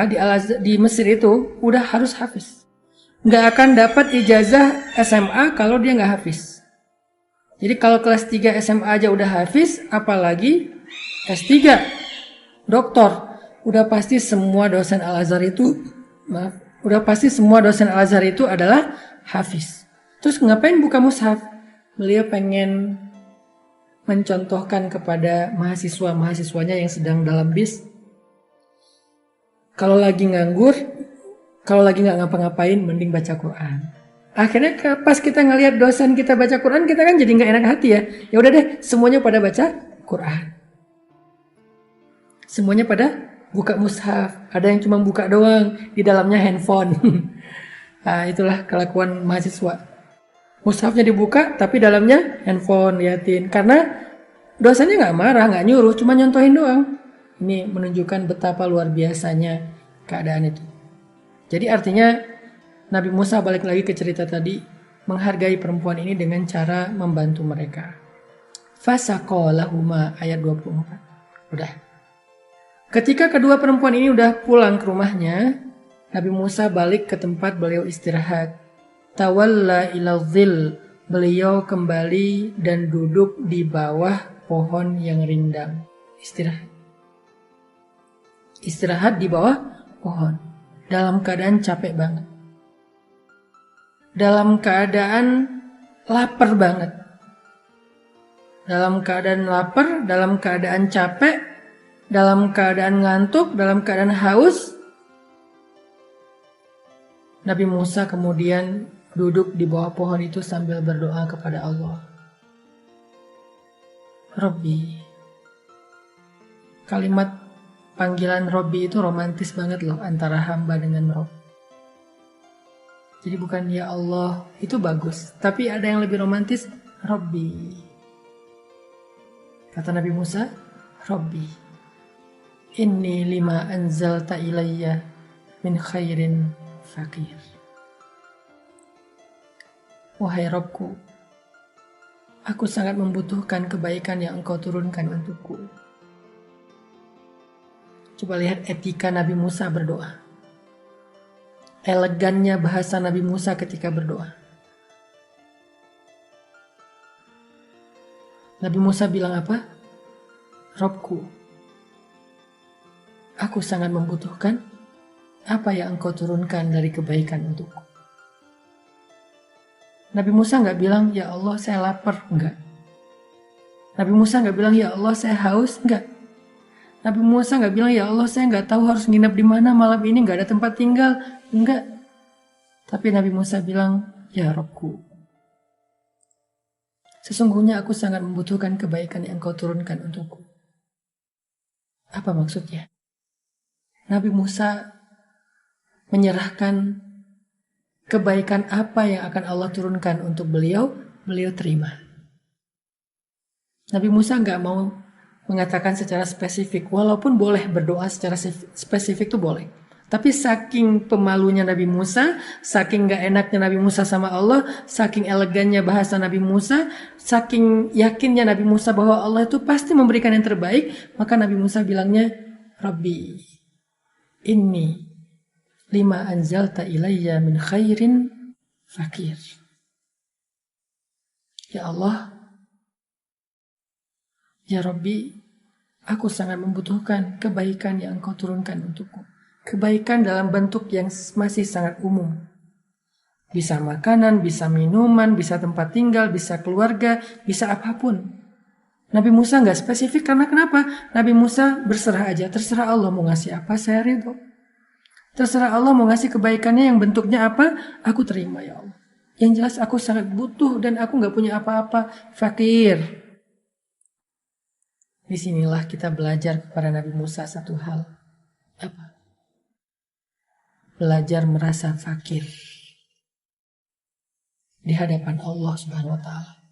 di Mesir itu udah harus hafiz. Nggak akan dapat ijazah SMA kalau dia nggak hafiz. Jadi kalau kelas 3 SMA aja udah hafiz, apalagi S3, doktor, udah pasti semua dosen Al-Azhar itu, adalah hafiz. Terus ngapain buka mushaf? Beliau pengen mencontohkan kepada mahasiswanya yang sedang dalam bis. Kalau lagi nganggur, kalau lagi nggak ngapa-ngapain, mending baca Quran. Akhirnya pas kita ngelihat dosen kita baca Quran, kita kan jadi nggak enak hati ya. Ya udah deh, semuanya pada baca Quran. Semuanya pada buka mushaf. Ada yang cuma buka doang, di dalamnya handphone. Nah, itulah kelakuan mahasiswa. Mushafnya dibuka, tapi dalamnya handphone liatin. Karena dosennya nggak marah, nggak nyuruh, cuma nyontohin doang. Ini menunjukkan betapa luar biasanya keadaan itu. Jadi artinya Nabi Musa balik lagi ke cerita tadi, menghargai perempuan ini dengan cara membantu mereka. Fasaqalahuma ayat 24. Udah. Ketika kedua perempuan ini udah pulang ke rumahnya, Nabi Musa balik ke tempat beliau istirahat. Tawalla ila dhil, beliau kembali dan duduk di bawah pohon yang rindang. Istirahat di bawah pohon dalam keadaan capek banget, dalam keadaan lapar banget, dalam keadaan lapar, dalam keadaan capek, dalam keadaan ngantuk, dalam keadaan haus. Nabi Musa kemudian duduk di bawah pohon itu sambil berdoa kepada Allah. Robbi. Kalimat panggilan Robbi itu romantis banget loh antara hamba dengan Rob. Jadi bukan ya Allah, itu bagus. Tapi ada yang lebih romantis, Robbi. Kata Nabi Musa, Robbi. Inni lima anzalta ilayya min khairin fakir. Wahai Robku, aku sangat membutuhkan kebaikan yang engkau turunkan untukku. Coba lihat etika Nabi Musa berdoa. Elegannya bahasa Nabi Musa ketika berdoa. Nabi Musa bilang apa? Robku, aku sangat membutuhkan apa yang engkau turunkan dari kebaikan untukku. Nabi Musa nggak bilang, ya Allah saya lapar, enggak. Nabi Musa nggak bilang, ya Allah saya haus, enggak. Nabi Musa nggak bilang, ya Allah saya nggak tahu harus nginep di mana malam ini, nggak ada tempat tinggal, enggak. Tapi Nabi Musa bilang, ya Rabbku, sesungguhnya aku sangat membutuhkan kebaikan yang engkau turunkan untukku. Apa maksudnya? Nabi Musa menyerahkan kebaikan apa yang akan Allah turunkan untuk beliau terima. Nabi Musa nggak mau mengatakan secara spesifik, walaupun boleh berdoa secara spesifik itu boleh. Tapi saking pemalunya Nabi Musa, saking gak enaknya Nabi Musa sama Allah, saking elegannya bahasa Nabi Musa, saking yakinnya Nabi Musa bahwa Allah itu pasti memberikan yang terbaik, maka Nabi Musa bilangnya, Rabbi, inni lima anzalta ilayya min khairin fakir. Ya Allah, ya Rabbi, aku sangat membutuhkan kebaikan yang engkau turunkan untukku. Kebaikan dalam bentuk yang masih sangat umum. Bisa makanan, bisa minuman, bisa tempat tinggal, bisa keluarga, bisa apapun. Nabi Musa nggak spesifik karena kenapa? Nabi Musa berserah aja, terserah Allah mau ngasih apa, saya ridho. Terserah Allah mau ngasih kebaikannya yang bentuknya apa, aku terima ya Allah. Yang jelas aku sangat butuh dan aku nggak punya apa-apa, fakir. Disinilah kita belajar kepada Nabi Musa satu hal. Apa? Belajar merasa fakir di hadapan Allah Subhanahu wa taala.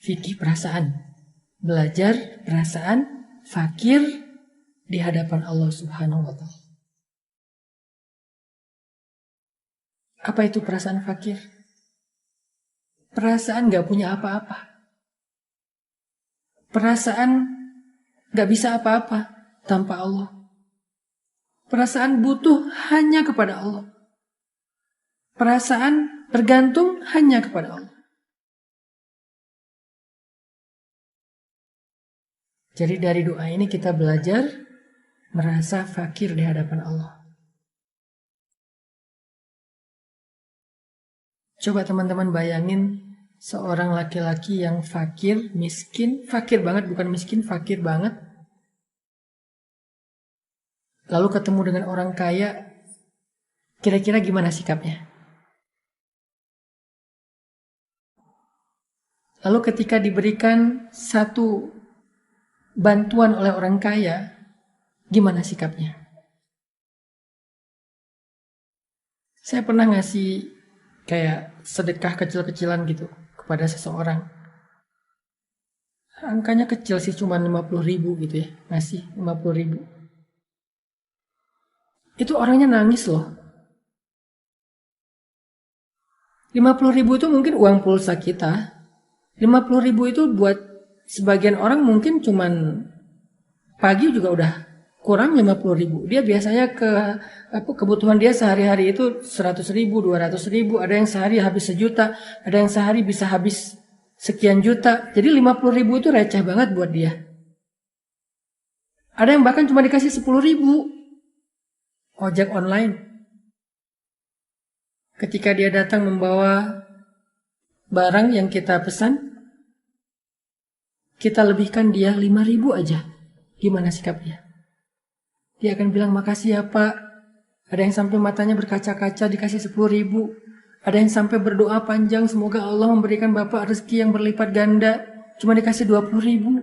Fikih perasaan. Belajar perasaan fakir di hadapan Allah Subhanahu wa taala. Apa itu perasaan fakir? Perasaan gak punya apa-apa. Perasaan gak bisa apa-apa tanpa Allah. Perasaan butuh hanya kepada Allah. Perasaan bergantung hanya kepada Allah. Jadi dari doa ini kita belajar merasa fakir di hadapan Allah. Coba teman-teman bayangin seorang laki-laki yang fakir, miskin, fakir banget, bukan miskin, fakir banget. Lalu ketemu dengan orang kaya, kira-kira gimana sikapnya? Lalu ketika diberikan satu bantuan oleh orang kaya, gimana sikapnya? Saya pernah ngasih kayak sedekah kecil-kecilan gitu kepada seseorang. Angkanya kecil sih, cuma 50.000 gitu ya, ngasih 50.000. Itu orangnya nangis loh. 50.000 itu mungkin uang pulsa kita. 50.000 itu buat sebagian orang mungkin cuman pagi juga udah kurang 50.000. Dia biasanya kebutuhan dia sehari-hari itu 100.000, 200.000. Ada yang sehari habis 1 juta, ada yang sehari bisa habis sekian juta. Jadi 50.000 itu receh banget buat dia. Ada yang bahkan cuma dikasih 10.000 ojek online. Ketika dia datang membawa barang yang kita pesan, kita lebihkan dia 5.000 aja. Gimana sikapnya? Dia akan bilang, makasih ya Pak. Ada yang sampai matanya berkaca-kaca dikasih 10.000. Ada yang sampai berdoa panjang, semoga Allah memberikan Bapak rezeki yang berlipat ganda. Cuma dikasih 20.000.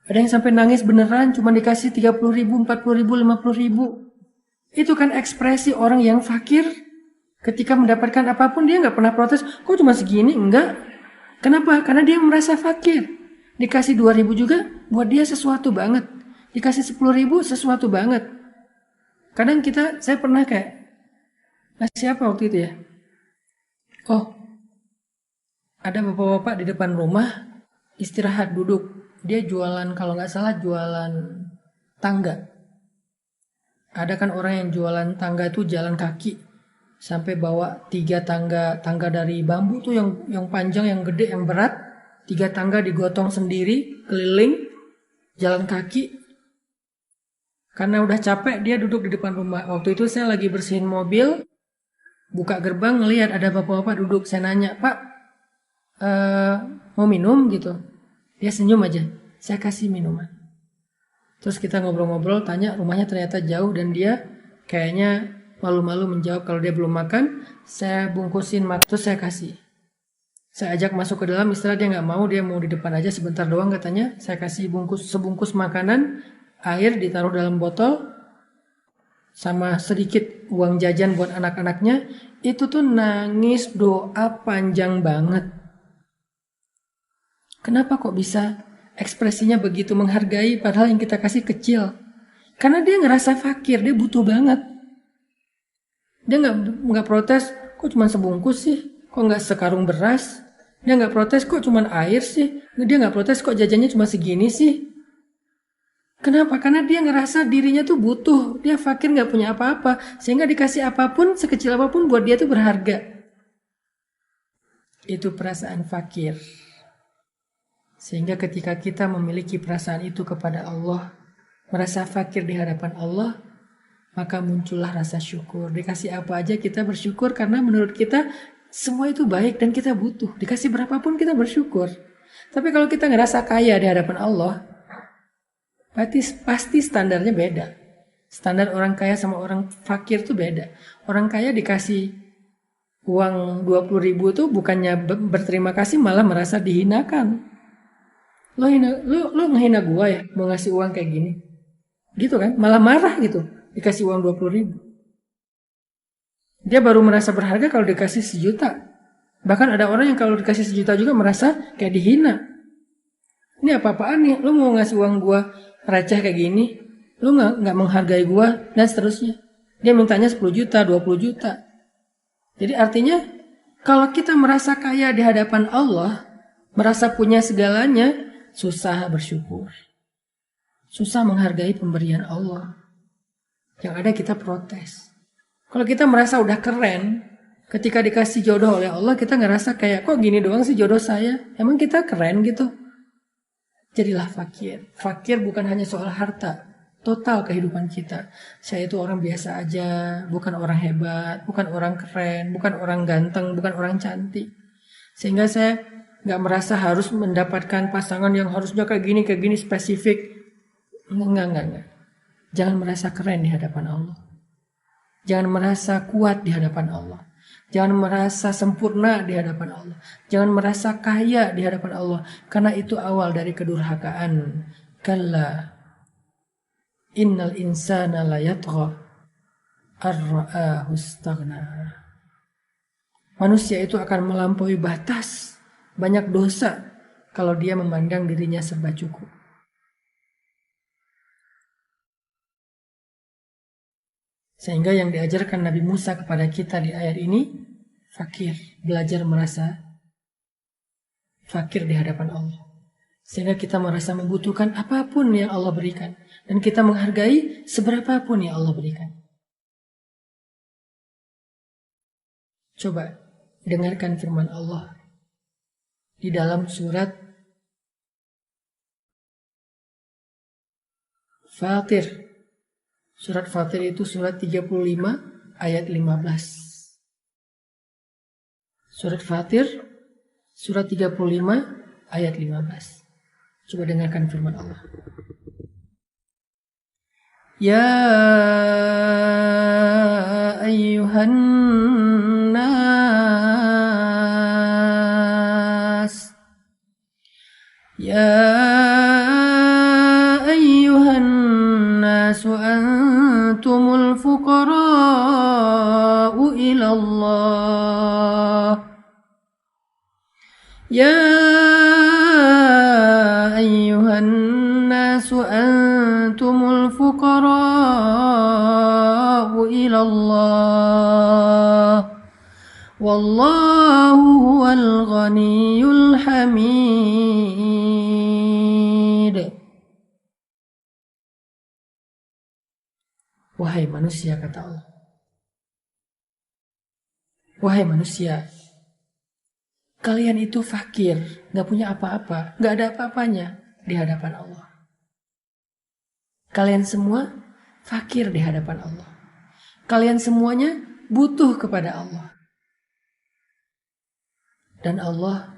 Ada yang sampai nangis beneran, cuma dikasih 30.000, 40.000, 50.000. Itu kan ekspresi orang yang fakir. Ketika mendapatkan apapun dia nggak pernah protes. Kok cuma segini? Enggak. Kenapa? Karena dia merasa fakir. Dikasih 2.000 juga buat dia sesuatu banget. Dikasih 10.000 sesuatu banget. Kadang saya pernah kayak, ngasih apa waktu itu ya? Oh, ada bapak-bapak di depan rumah, istirahat duduk. Dia jualan, kalau nggak salah jualan tangga. Ada kan orang yang jualan tangga itu jalan kaki. Sampai bawa 3 tangga dari bambu tuh yang panjang, yang gede, yang berat. 3 tangga digotong sendiri, keliling, jalan kaki. Karena udah capek, dia duduk di depan rumah. Waktu itu saya lagi bersihin mobil, buka gerbang, ngelihat ada bapak-bapak duduk. Saya nanya, Pak, mau minum gitu? Dia senyum aja, saya kasih minuman. Terus kita ngobrol-ngobrol, tanya rumahnya ternyata jauh, dan dia kayaknya malu-malu menjawab kalau dia belum makan. Saya bungkusin, terus saya kasih. Saya ajak masuk ke dalam, istilah dia nggak mau, dia mau di depan aja sebentar doang katanya. Saya kasih sebungkus makanan, air ditaruh dalam botol, sama sedikit uang jajan buat anak-anaknya. Itu tuh nangis doa panjang banget. Kenapa kok bisa ekspresinya begitu menghargai padahal yang kita kasih kecil? Karena dia ngerasa fakir, dia butuh banget. Dia nggak protes, kok cuma sebungkus sih? Kok nggak sekarung beras? Dia nggak protes, kok cuma air sih? Dia nggak protes, kok jajannya cuma segini sih? Kenapa? Karena dia ngerasa dirinya tuh butuh. Dia fakir, nggak punya apa-apa. Sehingga dikasih apapun, sekecil apapun buat dia tuh berharga. Itu perasaan fakir. Sehingga ketika kita memiliki perasaan itu kepada Allah, merasa fakir di hadapan Allah, maka muncullah rasa syukur. Dikasih apa aja kita bersyukur karena menurut kita semua itu baik dan kita butuh. Dikasih berapapun kita bersyukur. Tapi kalau kita ngerasa kaya di hadapan Allah, pasti standarnya beda. Standar orang kaya sama orang fakir tuh beda. Orang kaya dikasih uang 20.000 tuh bukannya berterima kasih, malah merasa dihinakan. Lo ngehina gua ya, mau ngasih uang kayak gini. Gitu kan, malah marah gitu. Dikasih uang 20.000. Dia baru merasa berharga kalau dikasih 1 juta. Bahkan ada orang yang kalau dikasih 1 juta juga merasa kayak dihina. Ini apa-apaan nih? Lo mau ngasih uang gua receh kayak gini? Lo nggak menghargai gua dan seterusnya. Dia mintanya 10 juta, 20 juta. Jadi artinya kalau kita merasa kaya di hadapan Allah, merasa punya segalanya, susah bersyukur. Susah menghargai pemberian Allah. Yang ada kita protes. Kalau kita merasa udah keren, ketika dikasih jodoh oleh Allah, kita ngerasa kayak, kok gini doang sih jodoh saya? Emang kita keren gitu? Jadilah fakir. Fakir bukan hanya soal harta, total kehidupan kita. Saya itu orang biasa aja, bukan orang hebat, bukan orang keren, bukan orang ganteng, bukan orang cantik. Sehingga saya gak merasa harus mendapatkan pasangan yang harusnya kayak gini spesifik. Enggak. Jangan merasa keren di hadapan Allah. Jangan merasa kuat di hadapan Allah. Jangan merasa sempurna di hadapan Allah. Jangan merasa kaya di hadapan Allah. Karena itu awal dari kedurhakaan. Kalla innal insana la yatgha ar-ra'ahu istaghna. Manusia itu akan melampaui batas, banyak dosa kalau dia memandang dirinya serba cukup. Sehingga yang diajarkan Nabi Musa kepada kita di ayat ini, fakir, belajar merasa fakir di hadapan Allah. Sehingga kita merasa membutuhkan apapun yang Allah berikan. Dan kita menghargai seberapapun yang Allah berikan. Coba dengarkan firman Allah di dalam surat Fatir. Surat Fatir itu surat 35 ayat 15. Surat Fatir surat 35 ayat 15. Coba dengarkan firman Allah. Ya ayyuhan nas, ya ayyuhan nas, antumul fuqara'u ila Allah. Ya ayyuhan nas, antumul fuqara'u ila Allah. Wallahu huwal ghaniyul hamid. Wahai manusia, kata Allah. Wahai manusia, kalian itu fakir, gak punya apa-apa, gak ada apa-apanya di hadapan Allah. Kalian semua fakir di hadapan Allah. Kalian semuanya butuh kepada Allah. Dan Allah,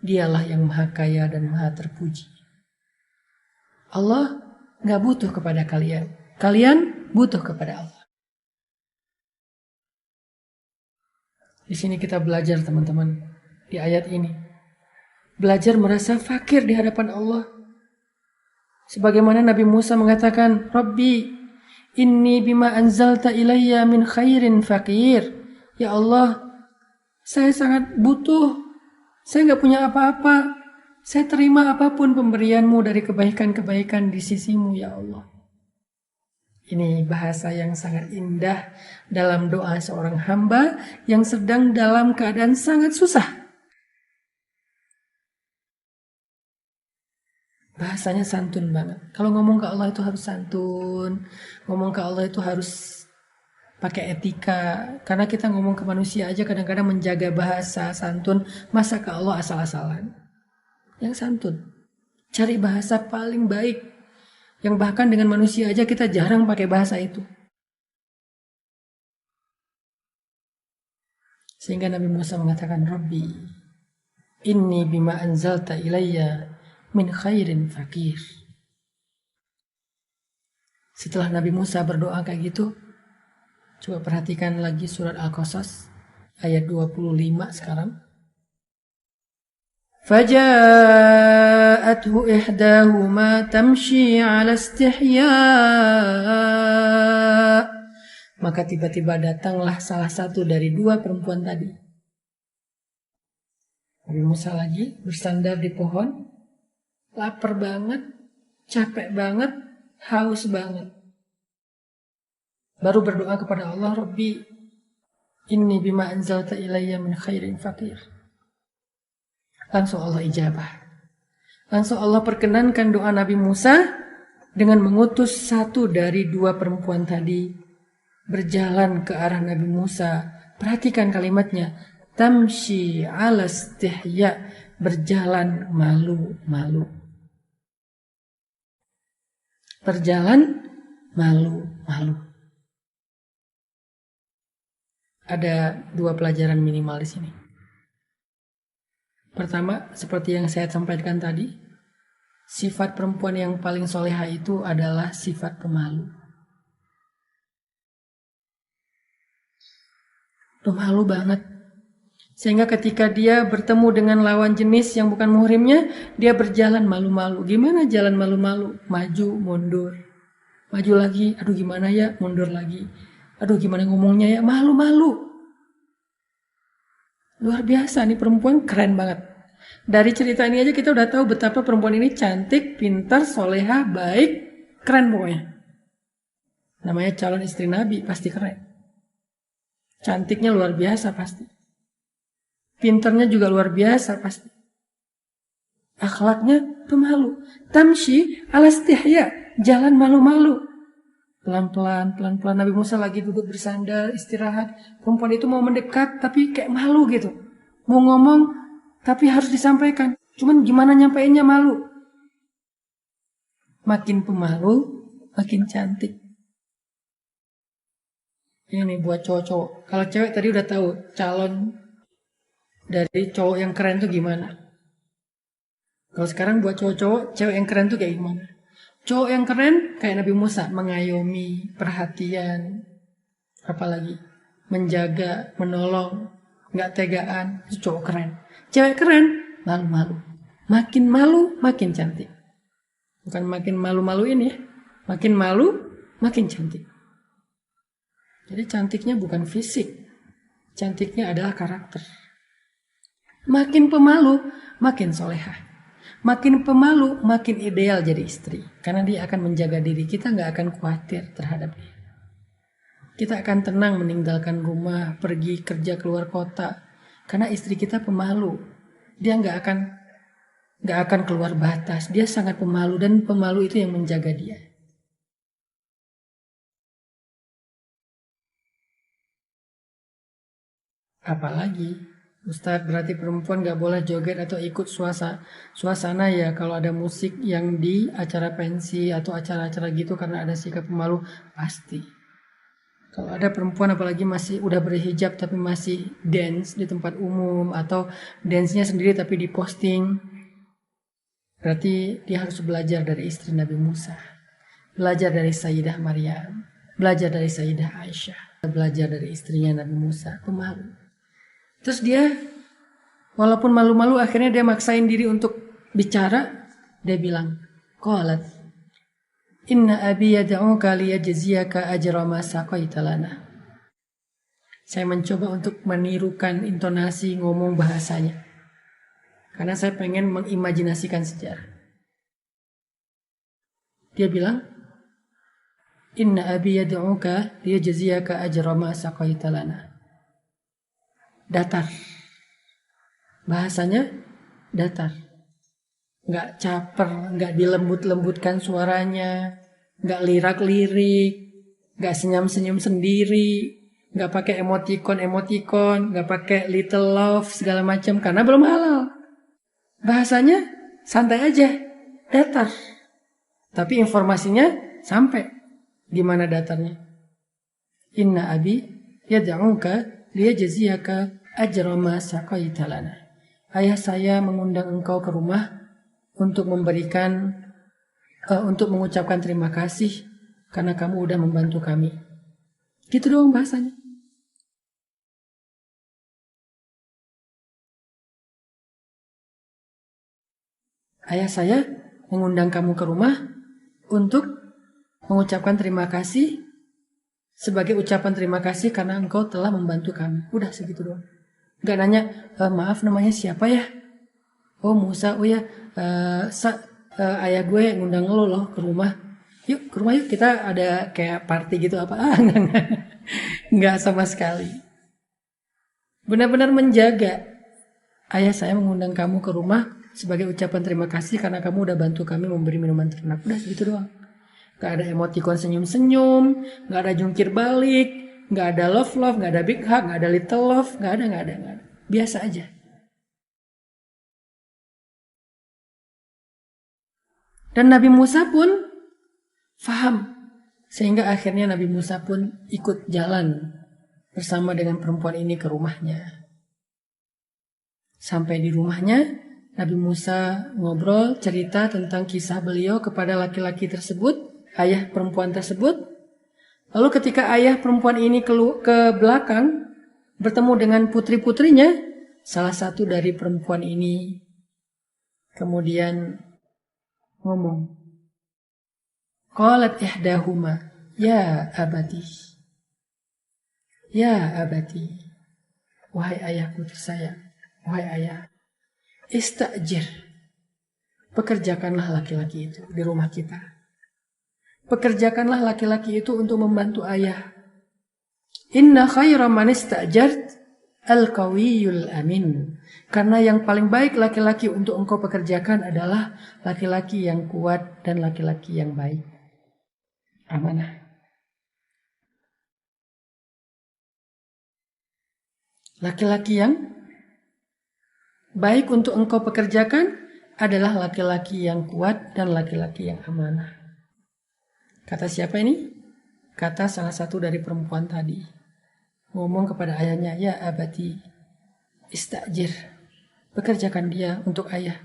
dialah yang maha kaya dan maha terpuji. Allah gak butuh kepada kalian. Kalian butuh kepada Allah. Di sini kita belajar, teman-teman, di ayat ini. Belajar merasa fakir di hadapan Allah. Sebagaimana Nabi Musa mengatakan, Rabbi, inni bima anzalta ilayya min khairin fakir. Ya Allah, saya sangat butuh. Saya gak punya apa-apa. Saya terima apapun pemberianmu dari kebaikan-kebaikan di sisimu, ya Allah. Ini bahasa yang sangat indah dalam doa seorang hamba yang sedang dalam keadaan sangat susah. Bahasanya santun banget. Kalau ngomong ke Allah itu harus santun. Ngomong ke Allah itu harus pakai etika. Karena kita ngomong ke manusia aja kadang-kadang menjaga bahasa santun. Masa ke Allah asal-asalan. Yang santun. Cari bahasa paling baik. Yang bahkan dengan manusia aja kita jarang pakai bahasa itu. Sehingga Nabi Musa mengatakan, Rabbi, inni bima anzalta ilayya min khairin fakir. Setelah Nabi Musa berdoa kayak gitu, coba perhatikan lagi surat Al-Qasas ayat 25 sekarang. فجاءته إحداهما تمشي على استحياء. Maka tiba-tiba datanglah salah satu dari dua perempuan tadi. Nabi Musa lagi bersandar di pohon, lapar banget, capek banget, haus banget. Baru berdoa kepada Allah, Rabbi, inni bima anzalta ilayya min khairin fakir. Langsung Allah ijabah. Langsung Allah perkenankan doa Nabi Musa dengan mengutus satu dari dua perempuan tadi berjalan ke arah Nabi Musa. Perhatikan kalimatnya. Tamshi ala istihya. Berjalan malu-malu. Berjalan malu-malu. Ada dua pelajaran minimal di sini. Pertama, seperti yang saya sampaikan tadi, sifat perempuan yang paling soleha itu adalah sifat pemalu. Pemalu banget. Sehingga ketika dia bertemu dengan lawan jenis yang bukan muhrimnya, dia berjalan malu-malu. Gimana jalan malu-malu? Maju, mundur. Maju lagi, aduh gimana ya, mundur lagi. Aduh gimana ngomongnya ya, malu-malu. Luar biasa nih perempuan, keren banget. Dari cerita ini aja kita udah tahu betapa perempuan ini cantik, pintar, soleha, baik, keren pokoknya. Namanya calon istri Nabi, pasti keren. Cantiknya luar biasa pasti. Pintarnya juga luar biasa pasti. Akhlaknya pemalu. Tamshi ala istihya, jalan malu-malu. Pelan-pelan Nabi Musa lagi duduk bersandar, istirahat. Perempuan itu mau mendekat tapi kayak malu gitu. Mau ngomong tapi harus disampaikan. Cuman gimana nyampeinnya malu. Makin pemalu, makin cantik. Ini nih buat cowok-cowok. Kalau cewek tadi udah tahu calon dari cowok yang keren tuh gimana. Kalau sekarang buat cowok-cowok, cewek yang keren tuh kayak gimana. Cowok yang keren kayak Nabi Musa, mengayomi, perhatian, apalagi menjaga, menolong, nggak tegaan, itu cowok keren. Cewek keren, malu-malu. Makin malu, makin cantik. Bukan makin malu-maluin ya, makin malu, makin cantik. Jadi cantiknya bukan fisik, cantiknya adalah karakter. Makin pemalu, makin solehah. Makin pemalu, makin ideal jadi istri. Karena dia akan menjaga diri, kita nggak akan khawatir terhadap dia. Kita akan tenang meninggalkan rumah, pergi kerja keluar kota. Karena istri kita pemalu. Dia nggak akan keluar batas. Dia sangat pemalu dan pemalu itu yang menjaga dia. Apalagi Ustadz berarti perempuan gak boleh joget atau ikut suasana ya kalau ada musik yang di acara pensi atau acara-acara gitu karena ada sikap pemalu pasti. Kalau ada perempuan apalagi masih udah berhijab tapi masih dance di tempat umum atau dance-nya sendiri tapi diposting, berarti dia harus belajar dari istri Nabi Musa, belajar dari Sayyidah Maryam, belajar dari Sayyidah Aisyah, belajar dari istrinya Nabi Musa, pemalu. Terus dia walaupun malu-malu akhirnya dia maksain diri untuk bicara. Dia bilang, qalat inna abi yad'uka liyajziyaka ajra ma saqaita lana. Saya mencoba untuk menirukan intonasi ngomong bahasanya. Karena saya pengen mengimajinasikan sejarah. Dia bilang, inna abi yad'uka liyajziyaka ajra ma saqaita lana. Datar. Bahasanya datar. Nggak caper, nggak dilembut-lembutkan suaranya, nggak lirak-lirik, nggak senyum-senyum sendiri, nggak pakai emoticon, nggak pakai little love segala macam karena belum halal. Bahasanya santai aja, datar. Tapi informasinya sampai. Gimana datarnya? Inna abi yad'uka liyajziyaka ajra ma saqaita lana. Ayah saya mengundang engkau ke rumah untuk untuk mengucapkan terima kasih karena kamu udah membantu kami. Gitu doang bahasanya. Ayah saya mengundang kamu ke rumah untuk mengucapkan terima kasih sebagai ucapan terima kasih karena engkau telah membantu kami. Udah segitu doang. Gak nanya, maaf namanya siapa ya? Oh Musa, oh ya, ayah gue ngundang lo loh ke rumah. Yuk ke rumah yuk, kita ada kayak party gitu apa? Enggak sama sekali. Benar-benar menjaga. Ayah saya mengundang kamu ke rumah sebagai ucapan terima kasih karena kamu udah bantu kami memberi minuman ternak. Udah segitu doang. Gak ada emoticon senyum-senyum, gak ada jungkir balik, gak ada love, gak ada big hug, gak ada little love, gak ada. Biasa aja. Dan Nabi Musa pun faham. Sehingga akhirnya Nabi Musa pun ikut jalan bersama dengan perempuan ini ke rumahnya. Sampai di rumahnya, Nabi Musa ngobrol, cerita tentang kisah beliau kepada laki-laki tersebut, ayah perempuan tersebut. Lalu ketika ayah perempuan ini ke belakang, bertemu dengan putri-putrinya, salah satu dari perempuan ini kemudian ngomong, qalat ihdahuma, ya abati. Ya abati. Wahai ayahku tersayang, wahai ayah, istajir, pekerjakanlah laki-laki itu di rumah kita. Pekerjakanlah laki-laki itu untuk membantu ayah. Inna khaira man istajart al-qawiyul amin. Karena yang paling baik laki-laki untuk engkau pekerjakan adalah laki-laki yang kuat dan laki-laki yang baik. Amanah. Laki-laki yang baik untuk engkau pekerjakan adalah laki-laki yang kuat dan laki-laki yang amanah. Kata siapa ini? Kata salah satu dari perempuan tadi. Ngomong kepada ayahnya, ya abati, istajir, pekerjakan dia untuk ayah.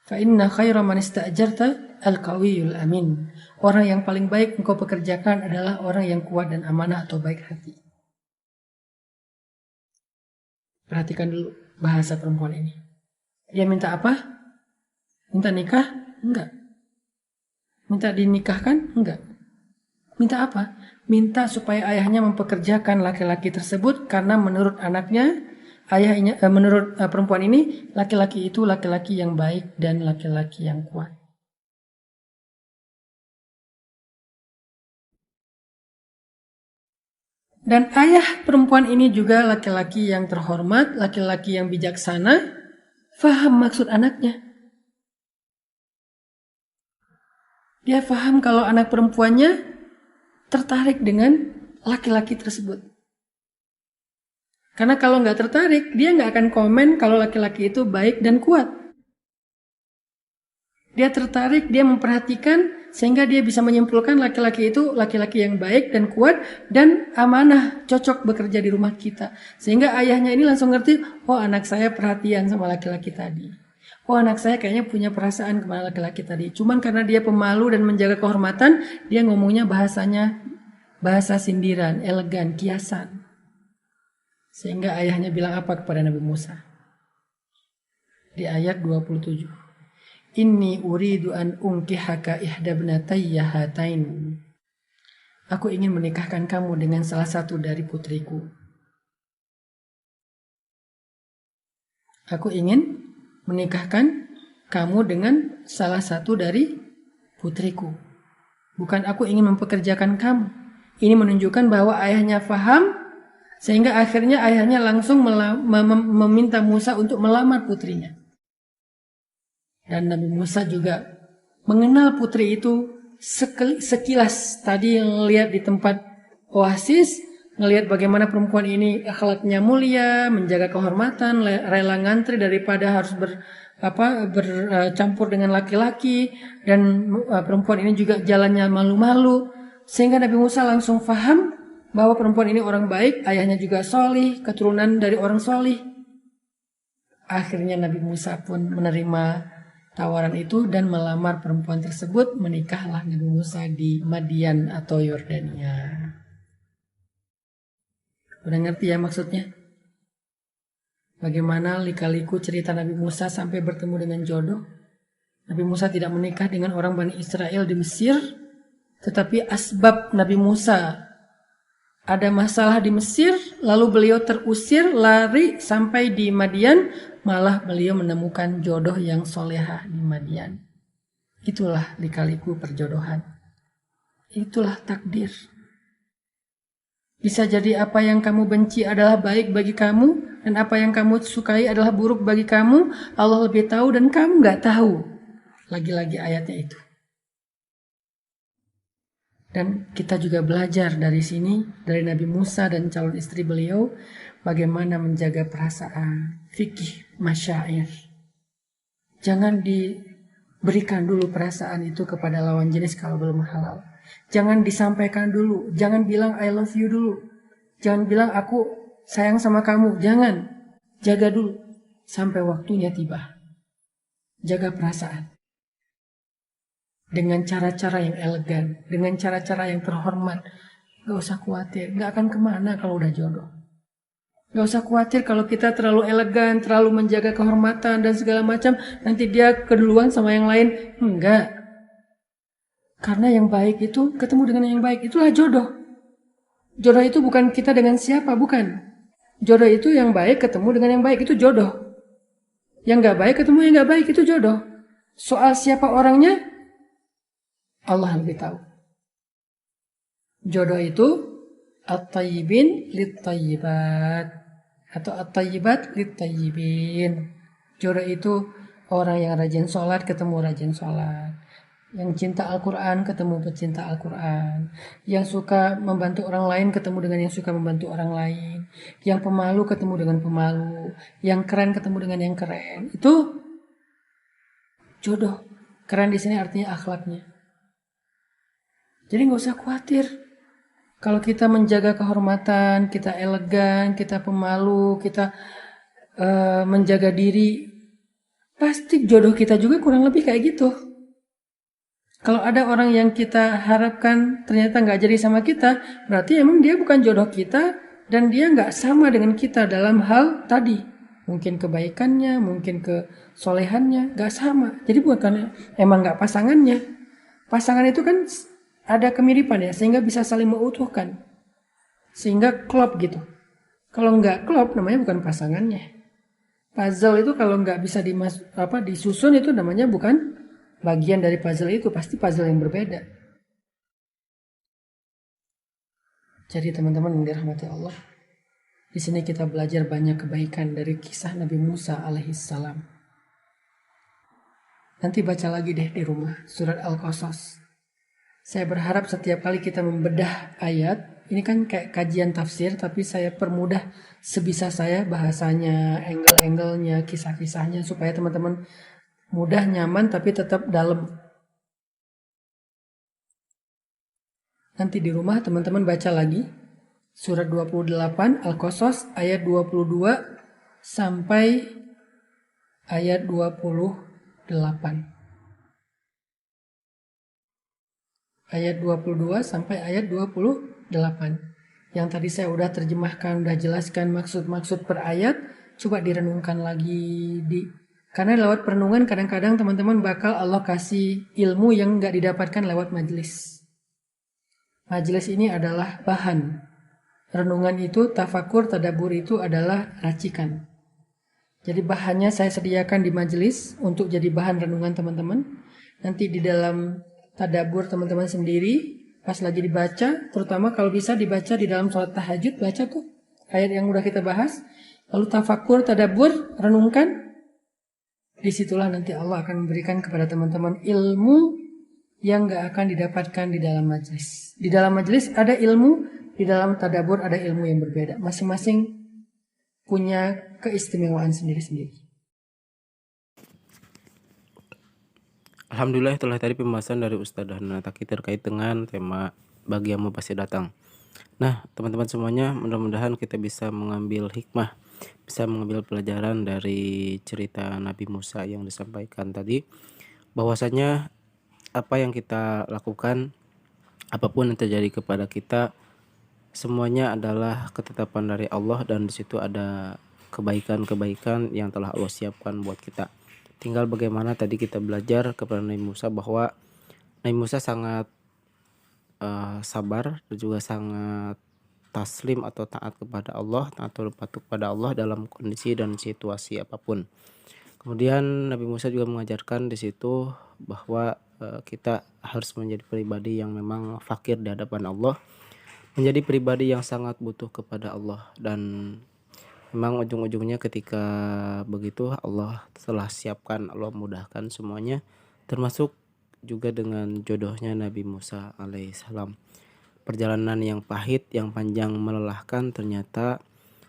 Fa inna khaira man istajarta al-qawiyul amin. Orang yang paling baik engkau pekerjakan adalah orang yang kuat dan amanah atau baik hati. Perhatikan dulu bahasa perempuan ini. Dia minta apa? Minta nikah? Enggak. Minta dinikahkan? Enggak. Minta apa? Minta supaya ayahnya mempekerjakan laki-laki tersebut karena menurut anaknya, ayahnya, menurut perempuan ini, laki-laki itu laki-laki yang baik dan laki-laki yang kuat. Dan ayah perempuan ini juga laki-laki yang terhormat, laki-laki yang bijaksana, faham maksud anaknya. Dia faham kalau anak perempuannya tertarik dengan laki-laki tersebut. Karena kalau nggak tertarik, dia nggak akan komen kalau laki-laki itu baik dan kuat. Dia tertarik, dia memperhatikan, sehingga dia bisa menyimpulkan laki-laki itu laki-laki yang baik dan kuat dan amanah, cocok bekerja di rumah kita. Sehingga ayahnya ini langsung ngerti, oh anak saya perhatian sama laki-laki tadi. Oh anak saya kayaknya punya perasaan kepada laki-laki tadi. Cuman karena dia pemalu dan menjaga kehormatan, dia ngomongnya bahasanya bahasa sindiran, elegan, kiasan. Sehingga ayahnya bilang apa kepada Nabi Musa? Di ayat 27. Inni uridu an unkihaka ihdabnatayya hatain. Aku ingin menikahkan kamu dengan salah satu dari putriku. Aku ingin menikahkan kamu dengan salah satu dari putriku. Bukan aku ingin mempekerjakan kamu. Ini menunjukkan bahwa ayahnya faham, sehingga akhirnya ayahnya langsung meminta Musa untuk melamar putrinya. Dan Nabi Musa juga mengenal putri itu sekilas. Tadi yang lihat di tempat oasis, ngelihat bagaimana perempuan ini akhlaknya mulia, menjaga kehormatan, rela ngantri daripada harus bercampur dengan laki-laki, dan perempuan ini juga jalannya malu-malu, sehingga Nabi Musa langsung faham bahwa perempuan ini orang baik, ayahnya juga solih, keturunan dari orang solih. Akhirnya Nabi Musa pun menerima tawaran itu dan melamar perempuan tersebut. Menikahlah Nabi Musa di Madian atau Yordania. Udah ngerti ya maksudnya? Bagaimana lika-liku cerita Nabi Musa sampai bertemu dengan jodoh. Nabi Musa tidak menikah dengan orang Bani Israel di Mesir, tetapi asbab Nabi Musa ada masalah di Mesir, lalu beliau terusir, lari sampai di Madian, malah beliau menemukan jodoh yang solehah di Madian. Itulah lika-liku perjodohan. Itulah takdir. Bisa jadi apa yang kamu benci adalah baik bagi kamu, dan apa yang kamu sukai adalah buruk bagi kamu. Allah lebih tahu dan kamu gak tahu. Lagi-lagi ayatnya itu. Dan kita juga belajar dari sini, dari Nabi Musa dan calon istri beliau, bagaimana menjaga perasaan, fikih, masyair. Jangan diberikan dulu perasaan itu kepada lawan jenis kalau belum halal. Jangan disampaikan dulu, jangan bilang I love you dulu. Jangan bilang aku sayang sama kamu, jangan. Jaga dulu sampai waktunya tiba. Jaga perasaan. Dengan cara-cara yang elegan, dengan cara-cara yang terhormat. Gak usah khawatir, gak akan kemana kalau udah jodoh. Gak usah khawatir kalau kita terlalu elegan, terlalu menjaga kehormatan dan segala macam, nanti dia keduluan sama yang lain. Enggak. Karena yang baik itu, ketemu dengan yang baik, itulah jodoh. Jodoh itu bukan kita dengan siapa, bukan. Jodoh itu yang baik ketemu dengan yang baik, itu jodoh. Yang nggak baik ketemu yang nggak baik, itu jodoh. Soal siapa orangnya, Allah lebih tahu. Jodoh itu at-tayyibin lit-tayyibat atau at-tayyibat lit-tayyibin. Jodoh itu orang yang rajin sholat ketemu rajin sholat, yang cinta Al-Quran ketemu pecinta Al-Quran, yang suka membantu orang lain ketemu dengan yang suka membantu orang lain, yang pemalu ketemu dengan pemalu, yang keren ketemu dengan yang keren. Itu jodoh. Keren di sini artinya akhlaknya. Jadi nggak usah khawatir. Kalau kita menjaga kehormatan, kita elegan, kita pemalu, kita menjaga diri, pasti jodoh kita juga kurang lebih kayak gitu. Kalau ada orang yang kita harapkan ternyata nggak jadi sama kita, berarti emang dia bukan jodoh kita dan dia nggak sama dengan kita dalam hal tadi. Mungkin kebaikannya, mungkin kesolehannya, nggak sama. Jadi bukan emang nggak pasangannya. Pasangan itu kan ada kemiripan ya, sehingga bisa saling mengutuhkan. Sehingga klop gitu. Kalau nggak klop, namanya bukan pasangannya. Puzzle itu kalau nggak bisa disusun itu namanya bukan bagian dari puzzle itu, pasti puzzle yang berbeda. Jadi teman-teman yang dirahmati Allah, di sini kita belajar banyak kebaikan dari kisah Nabi Musa alaihissalam. Nanti baca lagi deh di rumah surat Al-Qasas. Saya berharap setiap kali kita membedah ayat, ini kan kayak kajian tafsir, tapi saya permudah sebisa saya bahasanya, angle-angle-nya, kisah-kisahnya, supaya teman-teman mudah, nyaman, tapi tetap dalam. Nanti di rumah teman-teman baca lagi surat 28 Al-Qasas ayat 22 sampai ayat 28. Ayat 22 sampai ayat 28. Yang tadi saya udah terjemahkan, udah jelaskan maksud-maksud per ayat. Coba direnungkan lagi. Karena lewat perenungan kadang-kadang teman-teman bakal Allah kasih ilmu yang gak didapatkan lewat majelis. Majelis ini adalah bahan. Renungan itu, tafakur, tadabur itu adalah racikan. Jadi bahannya saya sediakan di majelis untuk jadi bahan renungan teman-teman. Nanti di dalam tadabur teman-teman sendiri, pas lagi dibaca, terutama kalau bisa dibaca di dalam sholat tahajud, baca tuh ayat yang udah kita bahas. Lalu tafakur, tadabur, renungkan. Disitulah nanti Allah akan memberikan kepada teman-teman ilmu yang gak akan didapatkan di dalam majelis. Di dalam majelis ada ilmu, di dalam tadabur ada ilmu yang berbeda. Masing-masing punya keistimewaan sendiri-sendiri. Alhamdulillah itulah tadi pembahasan dari Ustadz Hanataki terkait dengan tema bagiamu pasti datang. Nah teman-teman semuanya, mudah-mudahan kita bisa mengambil hikmah, bisa mengambil pelajaran dari cerita Nabi Musa yang disampaikan tadi, bahwasanya apa yang kita lakukan, apapun yang terjadi kepada kita, semuanya adalah ketetapan dari Allah, dan disitu ada kebaikan-kebaikan yang telah Allah siapkan buat kita. Tinggal bagaimana tadi kita belajar kepada Nabi Musa, bahwa Nabi Musa sangat sabar dan juga sangat taslim atau taat kepada Allah, atau patuh kepada Allah dalam kondisi dan situasi apapun. Kemudian Nabi Musa juga mengajarkan di situ bahwa kita harus menjadi pribadi yang memang fakir di hadapan Allah, menjadi pribadi yang sangat butuh kepada Allah, dan memang ujung-ujungnya ketika begitu Allah telah siapkan, Allah mudahkan semuanya, termasuk juga dengan jodohnya Nabi Musa alaihissalam. Perjalanan yang pahit, yang panjang, melelahkan, ternyata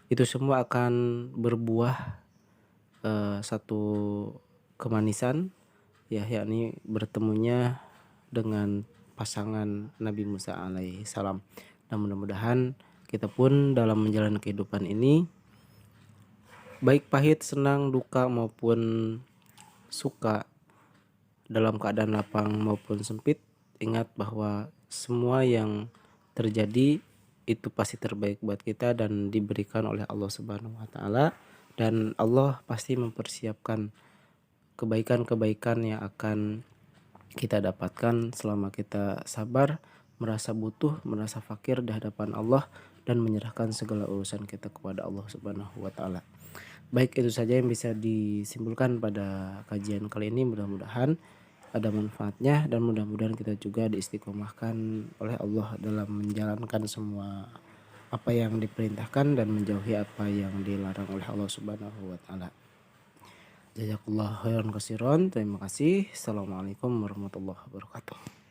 itu semua akan berbuah satu kemanisan, ya, yakni bertemunya dengan pasangan Nabi Musa alaihissalam. Dan mudah-mudahan kita pun dalam menjalani kehidupan ini, baik pahit, senang, duka maupun suka, dalam keadaan lapang maupun sempit, ingat bahwa semua yang terjadi itu pasti terbaik buat kita dan diberikan oleh Allah Subhanahu wa taala, dan Allah pasti mempersiapkan kebaikan-kebaikan yang akan kita dapatkan selama kita sabar merasa butuh, merasa fakir di hadapan Allah, dan menyerahkan segala urusan kita kepada Allah Subhanahu wa taala. Baik, itu saja yang bisa disimpulkan pada kajian kali ini. Mudah-mudahan ada manfaatnya dan mudah-mudahan kita juga diistiqomahkan oleh Allah dalam menjalankan semua apa yang diperintahkan dan menjauhi apa yang dilarang oleh Allah Subhanahu wa taala. Jazakallahu khairan katsiran. Terima kasih. Assalamualaikum warahmatullahi wabarakatuh.